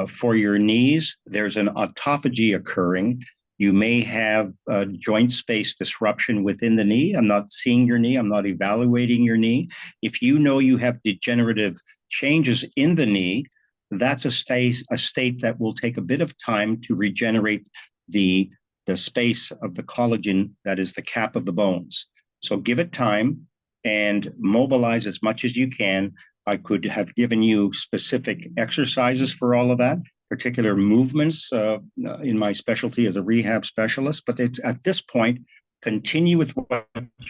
For your knees, there's an autophagy occurring. You may have joint space disruption within the knee. I'm not seeing your knee. I'm not evaluating your knee. If you know you have degenerative changes in the knee, that's a state that will take a bit of time to regenerate the space of the collagen that is the cap of the bones. So give it time. and mobilize as much as you can. I could have given you specific exercises for all of that, particular movements in my specialty as a rehab specialist. But it's at this point, continue with what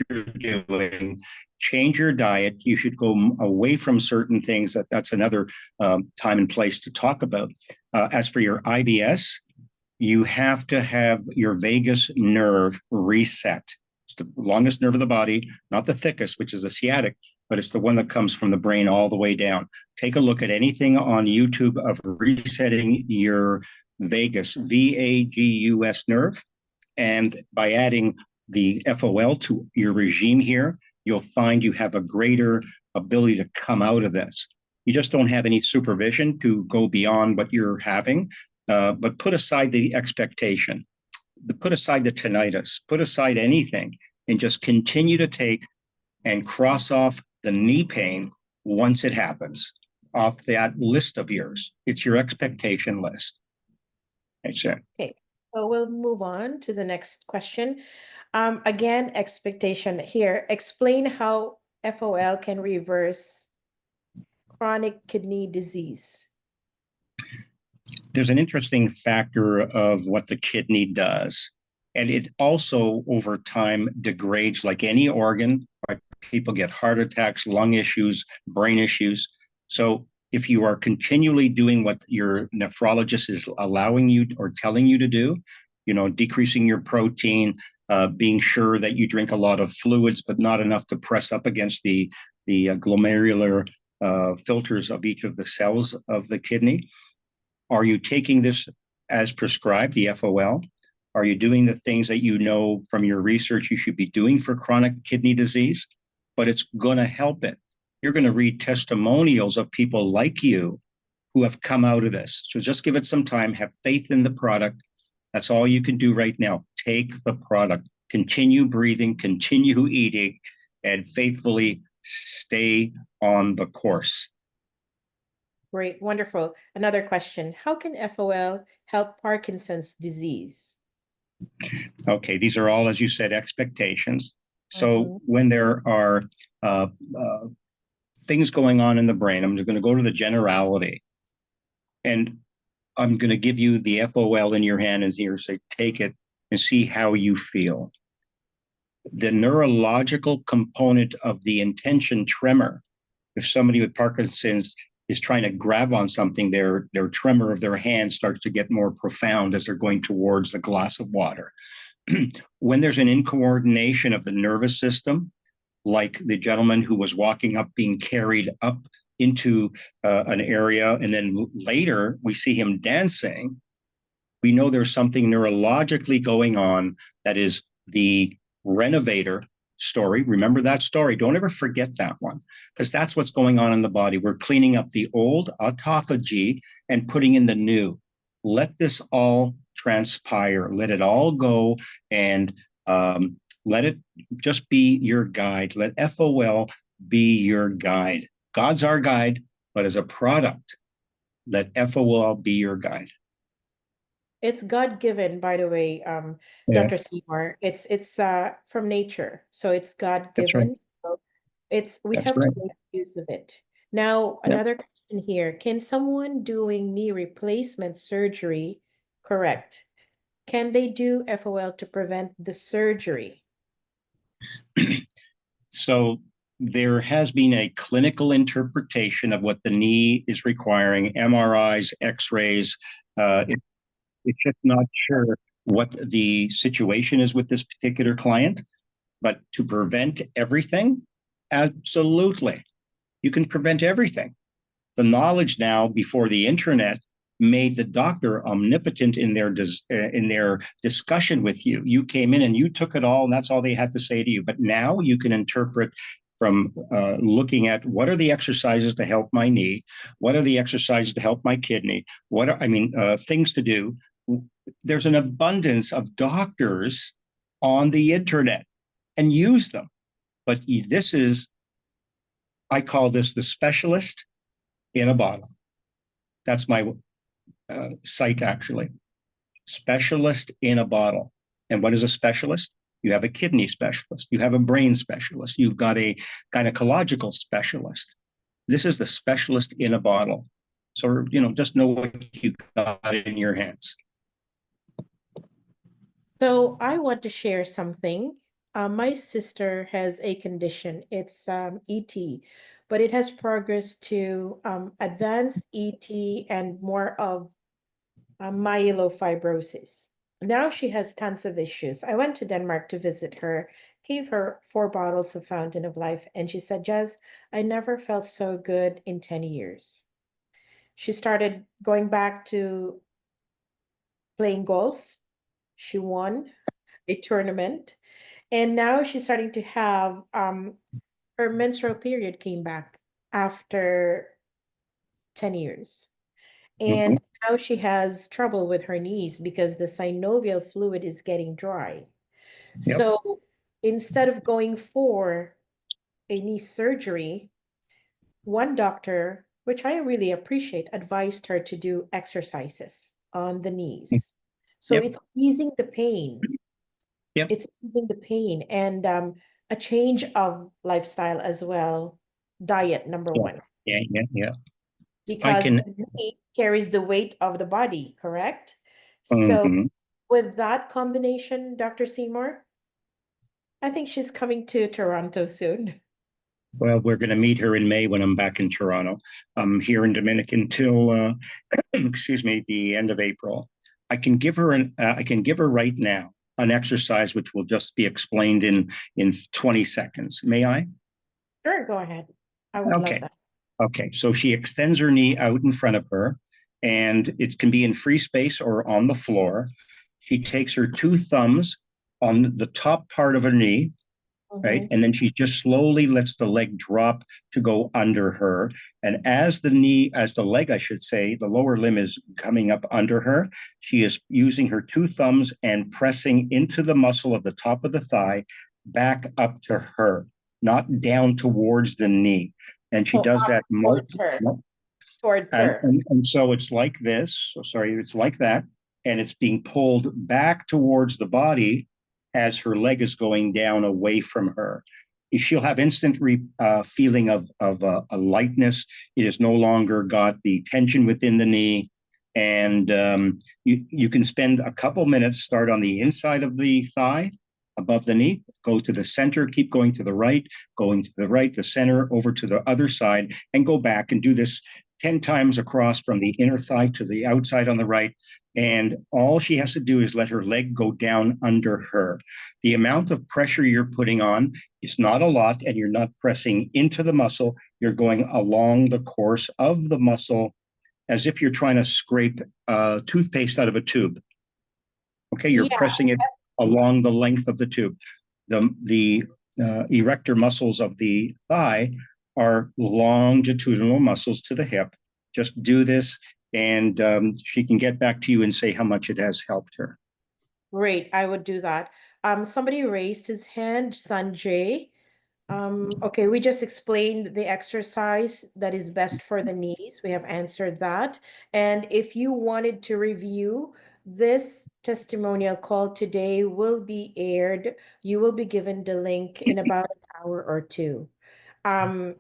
you're doing, change your diet. You should go away from certain things. That's another time and place to talk about. As for your IBS, you have to have your vagus nerve reset. It's the longest nerve of the body, not the thickest, which is the sciatic, but it's the one that comes from the brain all the way down. Take a look at anything on YouTube of resetting your vagus, VAGUS nerve. And by adding the FOL to your regime here, you'll find you have a greater ability to come out of this. You just don't have any supervision to go beyond what you're having. But put aside the expectation, put aside the tinnitus, put aside anything, and just continue to take and cross off the knee pain once it happens off that list of yours. It's your expectation list. That's it. Okay, so we'll move on to the next question. Again, expectation here. Explain how FOL can reverse chronic kidney disease. There's an interesting factor of what the kidney does. And it also, over time, degrades like any organ. Right? People get heart attacks, lung issues, brain issues. So if you are continually doing what your nephrologist is allowing you or telling you to do, decreasing your protein, being sure that you drink a lot of fluids, but not enough to press up against the glomerular filters of each of the cells of the kidney. Are you taking this as prescribed, the FOL? Are you doing the things that you know from your research you should be doing for chronic kidney disease? But it's going to help it. You're going to read testimonials of people like you who have come out of this. So just give it some time, have faith in the product. That's all you can do right now. Take the product, continue breathing, continue eating, and faithfully stay on the course. Great, wonderful. Another question. How can FOL help Parkinson's disease? Okay, these are all, as you said, expectations. So when there are things going on in the brain, I'm just going to go to the generality. And I'm going to give you the FOL in your hand and here say, take it and see how you feel. The neurological component of the intention tremor, if somebody with Parkinson's is trying to grab on something, their tremor of their hand starts to get more profound as they're going towards the glass of water. When there's an incoordination of the nervous system, like the gentleman who was walking up, being carried up into an area, and then later we see him dancing, we know there's something neurologically going on that is the renovator story. Remember that story. Don't ever forget that one, because that's what's going on in the body. We're cleaning up the old autophagy and putting in the new. Let this all transpire. Let it all go, and let it just be your guide. Let FOL be your guide. God's our guide, but as a product, let FOL be your guide. It's God-given, by the way, Dr. SEYMOUR. It's from nature, so it's God-given. So we have to make use of it. Now, another question here: can someone doing knee replacement surgery correct? Can they do FOL to prevent the surgery? So there has been a clinical interpretation of what the knee is requiring, MRIs, X-rays. It's just not sure what the situation is with this particular client, but to prevent everything, absolutely. You can prevent everything. The knowledge now before the internet made the doctor omnipotent in their discussion with you. You came in and you took it all, and that's all they had to say to you. But now you can interpret from looking at what are the exercises to help my knee, what are the exercises to help my kidney, things to do. There's an abundance of doctors on the internet, and use them. But I call this the specialist in a bottle. That's my site, actually. Specialist in a bottle. And what is a specialist? You have a kidney specialist. You have a brain specialist. You've got a gynecological specialist. This is the specialist in a bottle. So, just know what you got in your hands. So I want to share something. My sister has a condition. It's ET, but it has progressed to advanced ET and more of myelofibrosis. Now she has tons of issues. I went to Denmark to visit her, gave her 4 bottles of Fountain of Life, and she said, Jazz, I never felt so good in 10 years. She started going back to playing golf. She won a tournament. And now she's starting to have her menstrual period came back after 10 years. Mm-hmm. And now she has trouble with her knees because the synovial fluid is getting dry. Yep. So instead of going for a knee surgery, one doctor, which I really appreciate, advised her to do exercises on the knees. So Yep. it's easing the pain. Yep. It's easing the pain and a change of lifestyle as well. Diet, number Yeah. one, Yeah. I because can. the knee carries the weight of the body, correct? So Mhm. with that combination, Dr. Seymour, I think she's coming to Toronto soon. Well, we're going to meet her in May when I'm back in Toronto. I'm here in Dominican till excuse me, the end of April. I can give her right now an exercise which will just be explained in 20 seconds. May I? Sure, go ahead. I would love Okay. that. Okay. So she extends her knee out in front of her, and it can be in free space or on the floor. She takes her 2 thumbs on the top part of her knee, right? Mhm. And then she just slowly lets the leg drop to go under her. And as the leg, I should say, the lower limb is coming up under her, she is using her 2 thumbs and pressing into the muscle of the top of the thigh back up to her, not down towards the knee. And she So does up that towards her, towards and, her. and so it's like this. So sorry, it's like that. And it's being pulled back towards the body as her leg is going down away from her. She'll have instant feeling of a lightness. It has no longer got the tension within the knee. And you can spend a couple minutes, start on the inside of the thigh, above the knee, go to the center, keep going to the right, going to the right, the center, over to the other side, and go back and do this 10 times across from the inner thigh to the outside on the right. And all she has to do is let her leg go down under her. The amount of pressure you're putting on is not a lot, and you're not pressing into the muscle. You're going along the course of the muscle as if you're trying to scrape toothpaste out of a tube. Okay, you're Yeah, pressing it along the length of the tube. The erector muscles of the thigh are longitudinal muscles to the hip. Just do this, and she can get back to you and say how much it has helped her. great. I would do that. Somebody raised his hand, Sanjay. Okay, we just explained the exercise that is best for the knees. We have answered that. And if you wanted to review this testimonial call today will be aired. You will be given the link in about an hour or two. Um,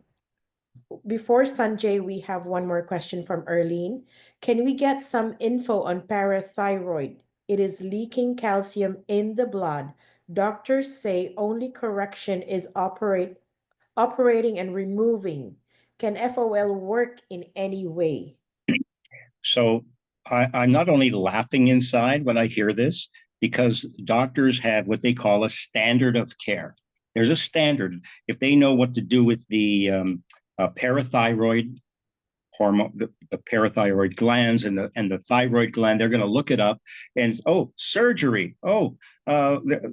Before Sanjay, we have one more question from Erlene. Can we get some info on parathyroid? It is leaking calcium in the blood. Doctors say only correction is operating and removing. Can FOL work in any way? So I'm not only laughing inside when I hear this, because doctors have what they call a standard of care. There's a standard. If they know what to do with the parathyroid hormone, the parathyroid glands and the thyroid gland, they're going to look it up and, oh, surgery, a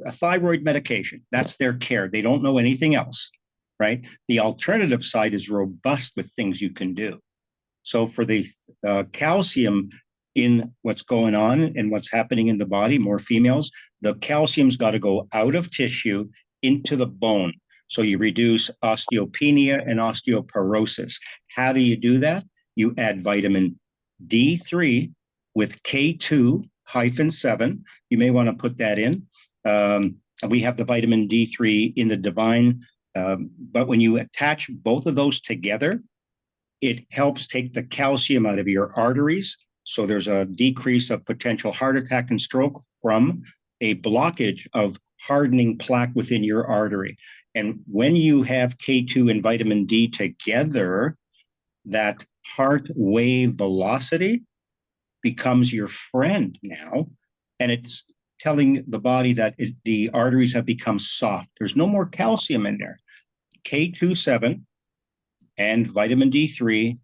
thyroid medication. That's their care. They don't know anything else, right? The alternative side is robust with things you can do. So for the calcium in what's going on and what's happening in the body, more females, the calcium's got to go out of tissue into the bone. So you reduce osteopenia and osteoporosis. How do you do that? You add vitamin D3 with K2-7. You may want to put that in. We have the vitamin D3 in the Divine, but when you attach both of those together, it helps take the calcium out of your arteries. So there's a decrease of potential heart attack and stroke from a blockage of hardening plaque within your artery. And when you have K2 and vitamin D together, that heart wave velocity becomes your friend now. And it's telling the body that the arteries have become soft. There's no more calcium in there. K27 and vitamin D3,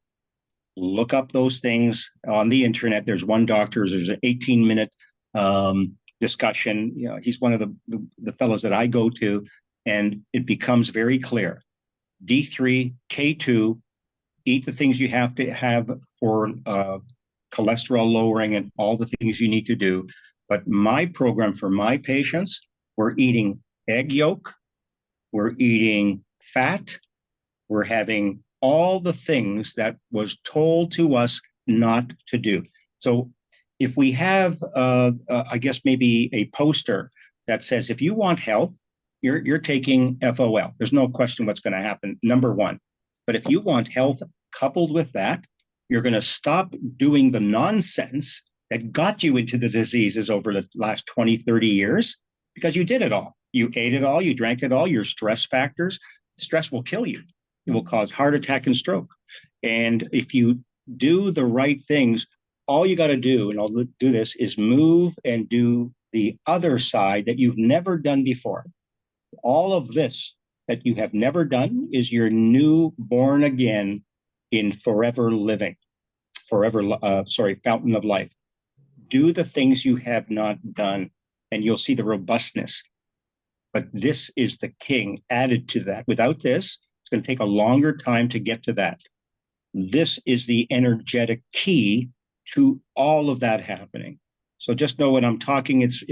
look up those things on the internet. There's one doctor, there's an 18-minute discussion. You know, he's one of the fellows that I go to, and it becomes very clear. D3, K2, eat the things you have to have for cholesterol lowering and all the things you need to do. But my program for my patients, we're eating egg yolk, we're eating fat, we're having all the things that was told to us not to do. So if we have, I guess maybe a poster that says, if you want health, you're taking FOL. There's no question what's going to happen, number one. But if you want health coupled with that, you're going to stop doing the nonsense that got you into the diseases over the last 20, 30 years, because you did it all. You ate it all, you drank it all, your stress factors. Stress will kill you. It will cause heart attack and stroke. And if you do the right things, all you got to do, and I'll do this, is move and do the other side that you've never done before. All of this that you have never done is your new born again in forever living, fountain of life. Do the things you have not done, and you'll see the robustness. But this is the king added to that. Without this, it's going to take a longer time to get to that. This is the energetic key to all of that happening. So just know when I'm talking, it's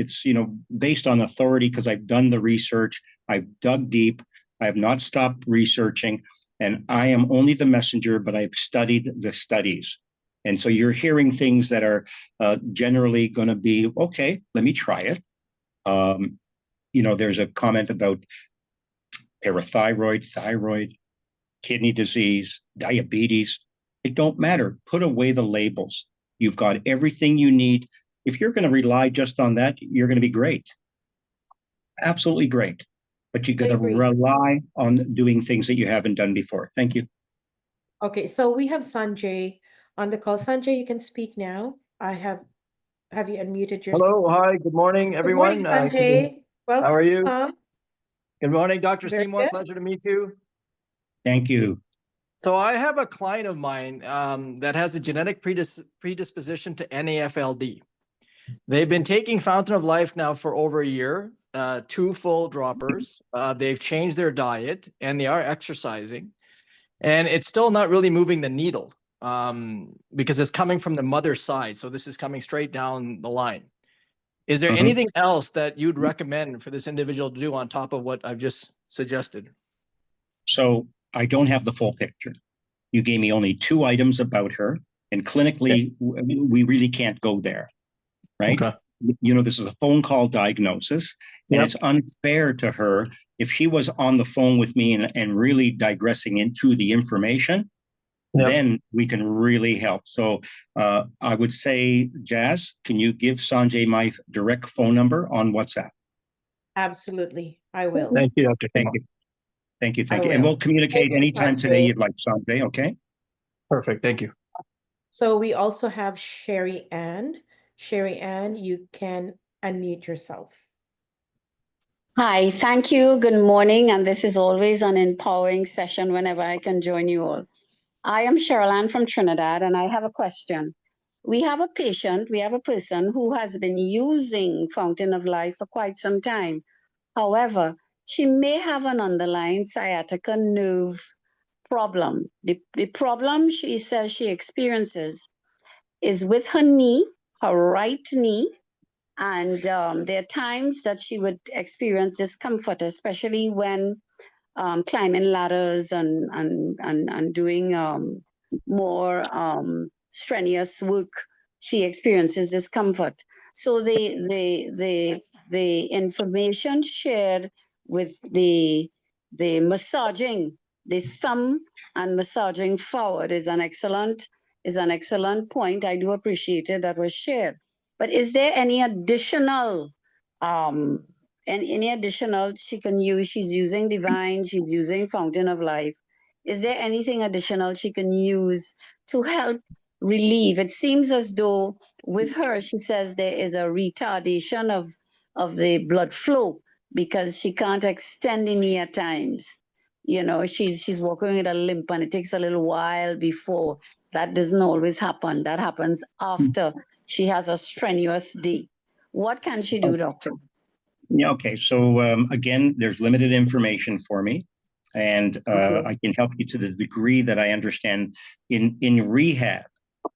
based on authority, because I've done the research, I've dug deep, I have not stopped researching, and I am only the messenger, but I've studied the studies. And so you're hearing things that are generally going to be, okay, let me try it. There's a comment about parathyroid, thyroid, kidney disease, diabetes. It don't matter. Put away the labels. You've got everything you need. If you're going to rely just on that, you're going to be great. Absolutely great. But you got to rely on doing things that you haven't done before. Thank you. Okay, so we have Sanjay on the call. Sanjay, you can speak now. Have you unmuted yourself? Hello, hi, good morning, everyone. Good morning, Sanjay. Welcome. How are you? Good morning, Dr. SEYMOUR. Good. Pleasure to meet you. Thank you. So I have a client of mine that has a genetic predisposition to NAFLD. They've been taking Fountain of Life now for over a year, 2 full droppers. They've changed their diet and they are exercising. And it's still not really moving the needle because it's coming from the mother's side. So this is coming straight down the line. Is there anything else that you'd recommend for this individual to do on top of what I've just suggested? So I don't have the full picture. You gave me only 2 items about her, and clinically, we really can't go there, right? Okay. This is a phone call diagnosis, and it's unfair to her if she was on the phone with me and really digressing into the information, then we can really help. So I would say, Jazz, can you give Sanjay my direct phone number on WhatsApp? Absolutely, I will. Thank you, Dr. Thank you. Thank you. And we'll communicate anytime today you'd like, Sanjay, okay? Perfect, thank you. So we also have Sherry Ann. Sherry Ann, you can unmute yourself. Hi, thank you. Good morning. And this is always an empowering session whenever I can join you all. I am Cheryl Ann from Trinidad, and I have a question. We have a person who has been using Fountain of Life for quite some time. However, she may have an underlying sciatica nerve problem. The problem she says she experiences is with her knee, her right knee, and there are times that she would experience discomfort, especially when climbing ladders and doing more strenuous work. She experiences discomfort. So the the information shared with the massaging, the thumb and massaging forward is an excellent point. I do appreciate it, that was shared. But is there any additional any additional she can use? She's using Divine, she's using Fountain of Life. Is there anything additional she can use to help relieve? It seems as though with her, she says there is a retardation of the blood flow because she can't extend the knee at times. You know, she's walking with a limp, and it takes a little while before. That doesn't always happen. That happens after she has a strenuous day. What can she do, doctor? Yeah, okay. So again, there's limited information for me, and I can help you to the degree that I understand. In rehab,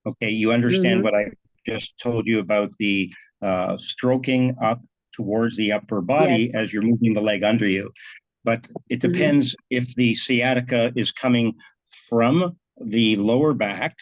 okay, you understand what I just told you about the stroking up towards the upper body as you're moving the leg under you. But it depends if the sciatica is coming from the lower back.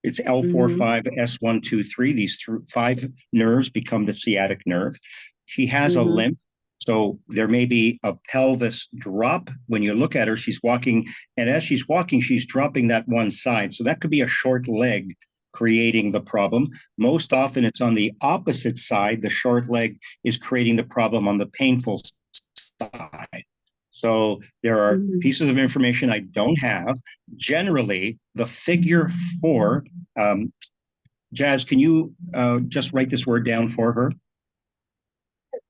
It's L4, 5, S1, 2, 3. These 5 nerves become the sciatic nerve. She has a limp, so there may be a pelvis drop. When you look at her, she's walking, and as she's walking, she's dropping that one side. So that could be a short leg creating the problem. Most often it's on the opposite side. The short leg is creating the problem on the painful side. So there are pieces of information I don't have. Generally, the figure 4, Jazz, can you just write this word down for her?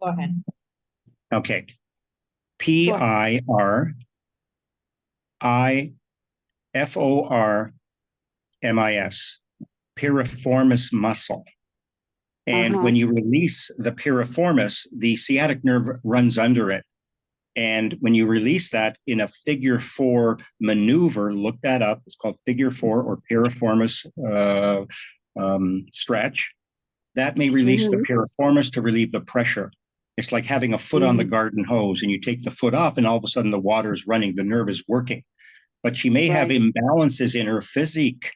Go ahead. Okay. Piriformis, piriformis muscle. And when you release the piriformis, the sciatic nerve runs under it. And when you release that in a figure 4 maneuver, look that up. It's called figure 4 or piriformis stretch. That may release the piriformis to relieve the pressure. It's like having a foot on the garden hose, and you take the foot off and all of a sudden the water is running, the nerve is working. But she may have imbalances in her physique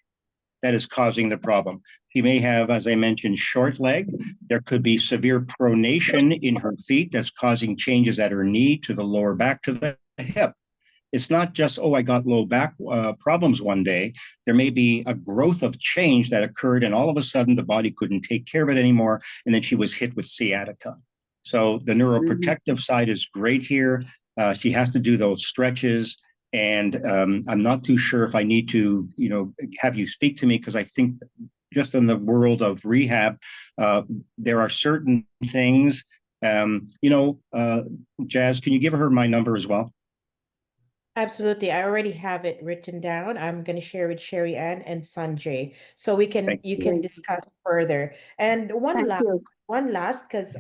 that is causing the problem. She may have, as I mentioned, short leg. There could be severe pronation in her feet that's causing changes at her knee to the lower back to the hip. It's not just, oh, I got low back problems one day. There may be a growth of change that occurred, and all of a sudden the body couldn't take care of it anymore, and then she was hit with sciatica. So the neuroprotective side is great here. She has to do those stretches. And I'm not too sure if I need to, have you speak to me, because I think just in the world of rehab, there are certain things, Jazz, can you give her my number as well? Absolutely. I already have it written down. I'm going to share with Sherry Ann and Sanjay so you can discuss further. And one last, because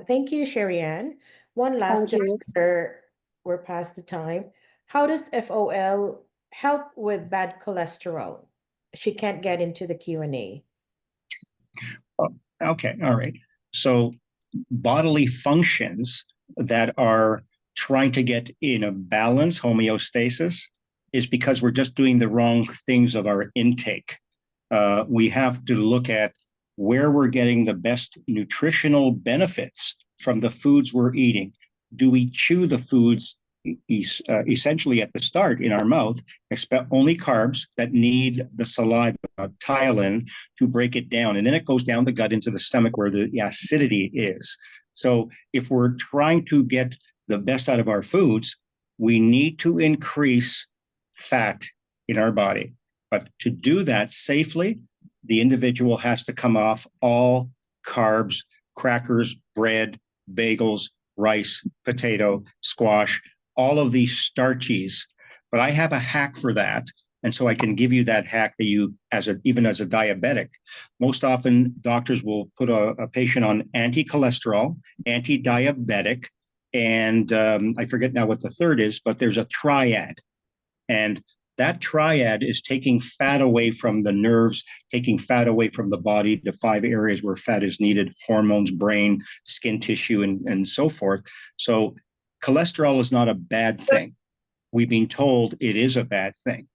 thank you, Sherry Ann. One last, just we're past the time. How does FOL help with bad cholesterol? She can't get into the Q&A. Oh, okay. All right. So bodily functions that are trying to get in a balance, homeostasis, is because we're just doing the wrong things of our intake. We have to look at where we're getting the best nutritional benefits from the foods we're eating. Do we chew the foods essentially at the start in our mouth, expect only carbs that need the saliva, ptyalin, to break it down, and then it goes down the gut into the stomach where the acidity is. So if we're trying to get the best out of our foods, we need to increase fat in our body. But to do that safely, the individual has to come off all carbs, crackers, bread, bagels, rice, potato, squash, all of these starches. But I have a hack for that. And so I can give you that hack that you, even as a diabetic, most often doctors will put a patient on anti-cholesterol, anti-diabetic, and I forget now what the third is, but there's a triad. And that triad is taking fat away from the nerves, taking fat away from the body, the 5 areas where fat is needed: hormones, brain, skin tissue, and so forth. So cholesterol is not a bad thing. We've been told it is a bad thing.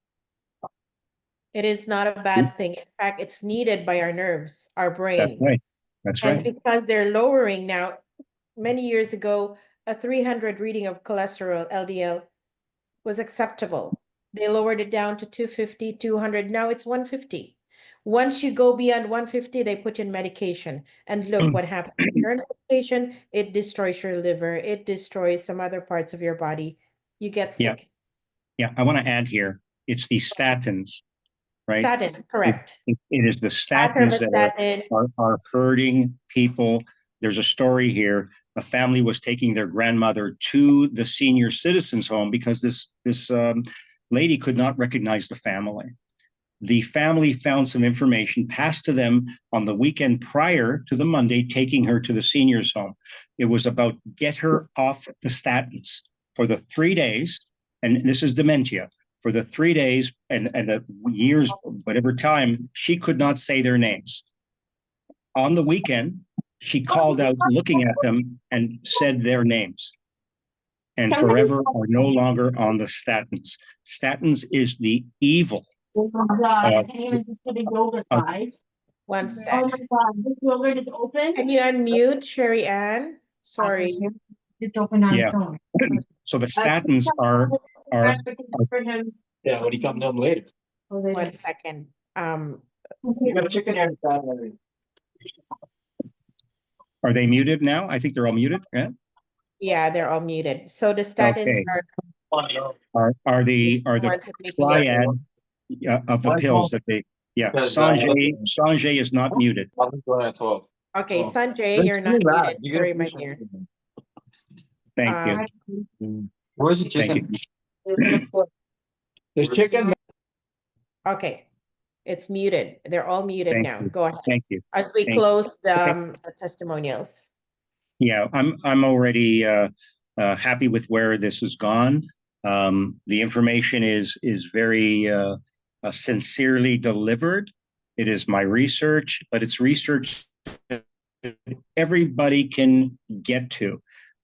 It is not a bad thing. In fact, it's needed by our nerves, our brain. That's right. That's right. And because they're lowering now, many years ago, a 300 reading of cholesterol, LDL, was acceptable. They lowered it down to 250, 200. Now it's 150. Once you go beyond 150, they put in medication. And look what happens. You're on medication, it destroys your liver, it destroys some other parts of your body. You get Yeah. sick. Yeah, I want to add here, it's the statins, right? Statins, correct. It is the statins that Atorvastatin. are hurting people. There's a story here. A family was taking their grandmother to the senior citizens home because this lady could not recognize the family. The family found some information passed to them on the weekend prior to the Monday, taking her to the seniors home. It was about get her off the statins for the 3 days, and this is dementia, for the 3 days and the years, whatever time, she could not say their names. On the weekend, she called out looking at them and said their names, and forever are no longer on the statins. Statins is the evil. One sec. Can you unmute Sherry Ann? Sorry. Just open on Yeah. its own. So the statins are Yeah, when you come down later. 1 second. Chicken and salad. are they muted now? I think they're all muted. Yeah. Yeah, they're all muted. So the statins Okay. are The ones that need to get- triad of the pills that they, yeah. Sanjay is not muted. Okay, Oh. Sanjay, you're not muted. Sorry, my dear. Thank you. Where's the Thank you. chicken? There's chicken. Okay, it's muted. They're all muted Thank now. you. Go ahead. Thank you. As we Thank you. close the testimonials. Yeah, I'm already happy with where this has gone. The information is very sincerely delivered. It is my research, but it's research that everybody can get to.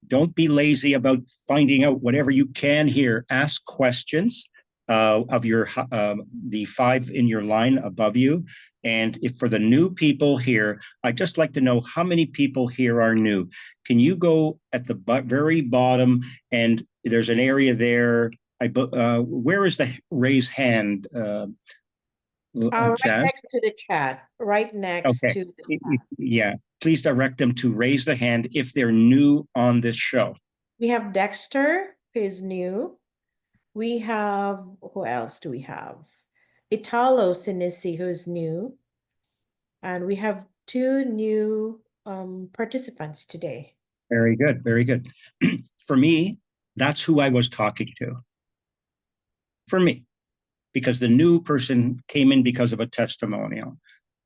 Don't be lazy about finding out whatever you can here. Ask questions of your the 5 in your line above you. And if for the new people here, I'd just like to know how many people here are new. Can you go at the very bottom, and there's an area there. Where is the raise hand? Right Jazz? next to the chat. Right next Okay. to the chat. Yeah, please direct them to raise the hand if they're new on this show. We have Dexter, who is new. We have, who else do we have? Italo Sinisi, who's new. And we have 2 new participants today. Very good, very good. For me, that's who I was talking to. For me, because the new person came in because of a testimonial,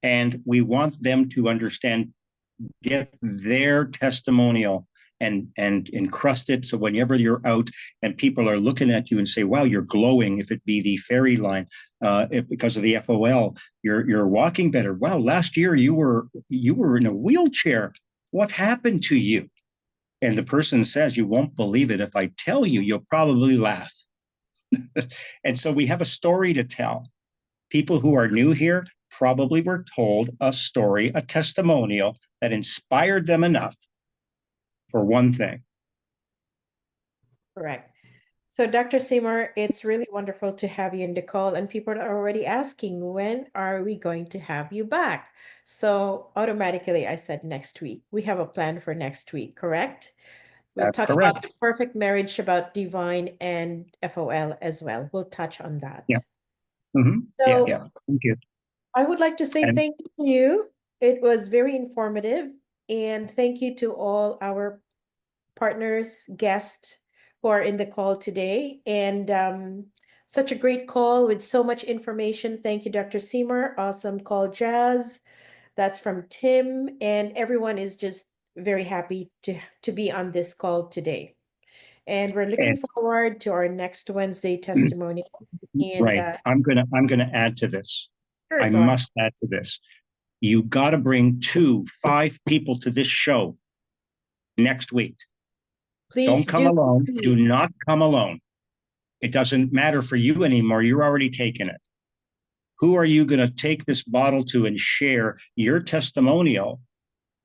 and we want them to understand, get their testimonial and encrust it, so whenever you're out and people are looking at you and say, wow, you're glowing, if it be the fairy line, if because of the FOL, you're walking better. Wow, last year you were in a wheelchair. What happened to you? And the person says, you won't believe it. If I tell you, you'll probably laugh. And so we have a story to tell. People who are new here probably were told a story, a testimonial that inspired them enough for one thing. Correct. So Dr. SEYMOUR, it's really wonderful to have you in the call, and people are already asking, when are we going to have you back? So automatically I said next week. We have a plan for next week, correct? We'll That's talk correct. about the perfect marriage, about divine and FOL as well. We'll touch on that. Yeah. Mm-hmm. So Yeah. Thank you. I would like to say And- thank you to you. It was very informative, and thank you to all our partners, guests who are in the call today. And such a great call with so much information. Thank you, Dr. SEYMOUR. Awesome call, Jazz. That's from Tim, and everyone is just very happy to be on this call today. And we're looking forward to our next Wednesday testimony. And right. I'm gonna add to this. sure, I go on. must add to this. You got to bring 5 people to this show next week. Please Don't come alone. please. Do not come alone. It doesn't matter for you anymore. You're already taking it. Who are you going to take this bottle to and share your testimonial?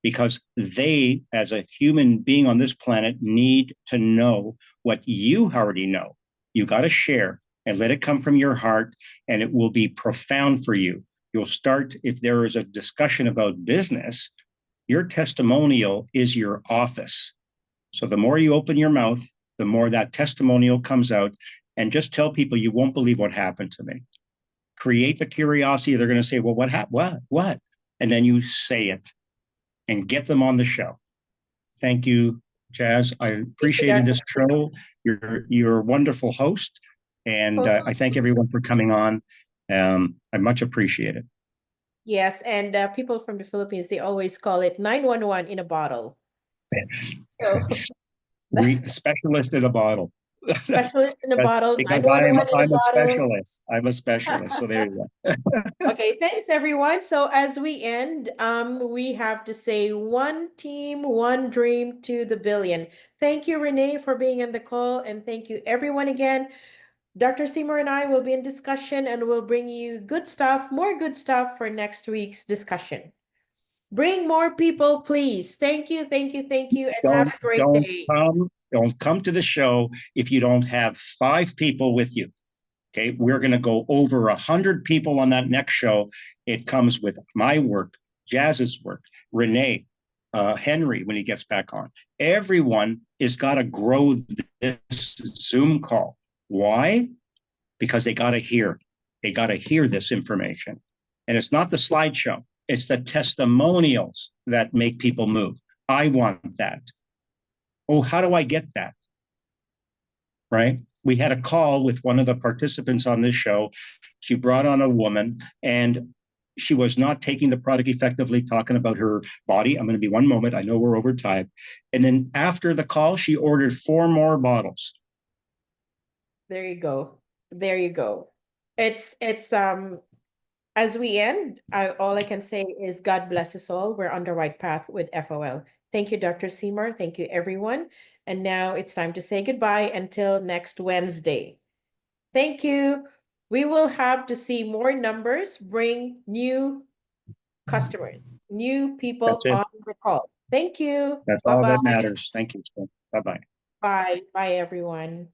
because they, as a human being on this planet, need to know what you already know. You got to share and let it come from your heart, and it will be profound for you. You'll start, if there is a discussion about business, your testimonial is your office. So the more you open your mouth, the more that testimonial comes out, and just tell people you won't believe what happened to me. Create the curiosity. They're going to say, well, what happened? What? And then you say it and get them on the show. Thank you, Jazz. I appreciated this show. You're a wonderful host, and I thank everyone for coming on. I much appreciate it. Yes, and people from the Philippines, they always call it 911 in a bottle. So Specialist in a bottle. Specialist in a bottle, Because 911 in a I'm a bottle. specialist. I'm a specialist. So there you go. Okay, thanks everyone. So as we end, we have to say one team, one dream to the billion. Thank you, Renee, for being on the call, and thank you everyone again. Dr. Seymour and I will be in discussion, and we'll bring you good stuff, more good stuff for next week's discussion. Bring more people, please. Thank you, thank you, thank you, and have a great day. Don't come to the show if you don't have 5 people with you. Okay, we're going to go over 100 people on that next show. It comes with my work, Jazz's work, Renee, Henry when he gets back on. Everyone has got to grow this Zoom call. Why? Because they got to hear. They got to hear this information. And it's not the slideshow. It's the testimonials that make people move. I want that. Oh, how do I get that? Right? We had a call with one of the participants on this show. She brought on a woman, and she was not taking the product effectively, talking about her body. I'm going to be one moment. I know we're over time. And then after the call, she ordered 4 more bottles. There you go. There you go. It's as we end, all I can say is God bless us all. We're on the right path with FOL. Thank you, Dr. Seymour. Thank you, everyone. And now it's time to say goodbye until next Wednesday. Thank you. We will have to see more numbers, bring new customers, new people on the call. Thank you. That's all that matters. Thank you. Bye-bye. Bye. Bye, everyone.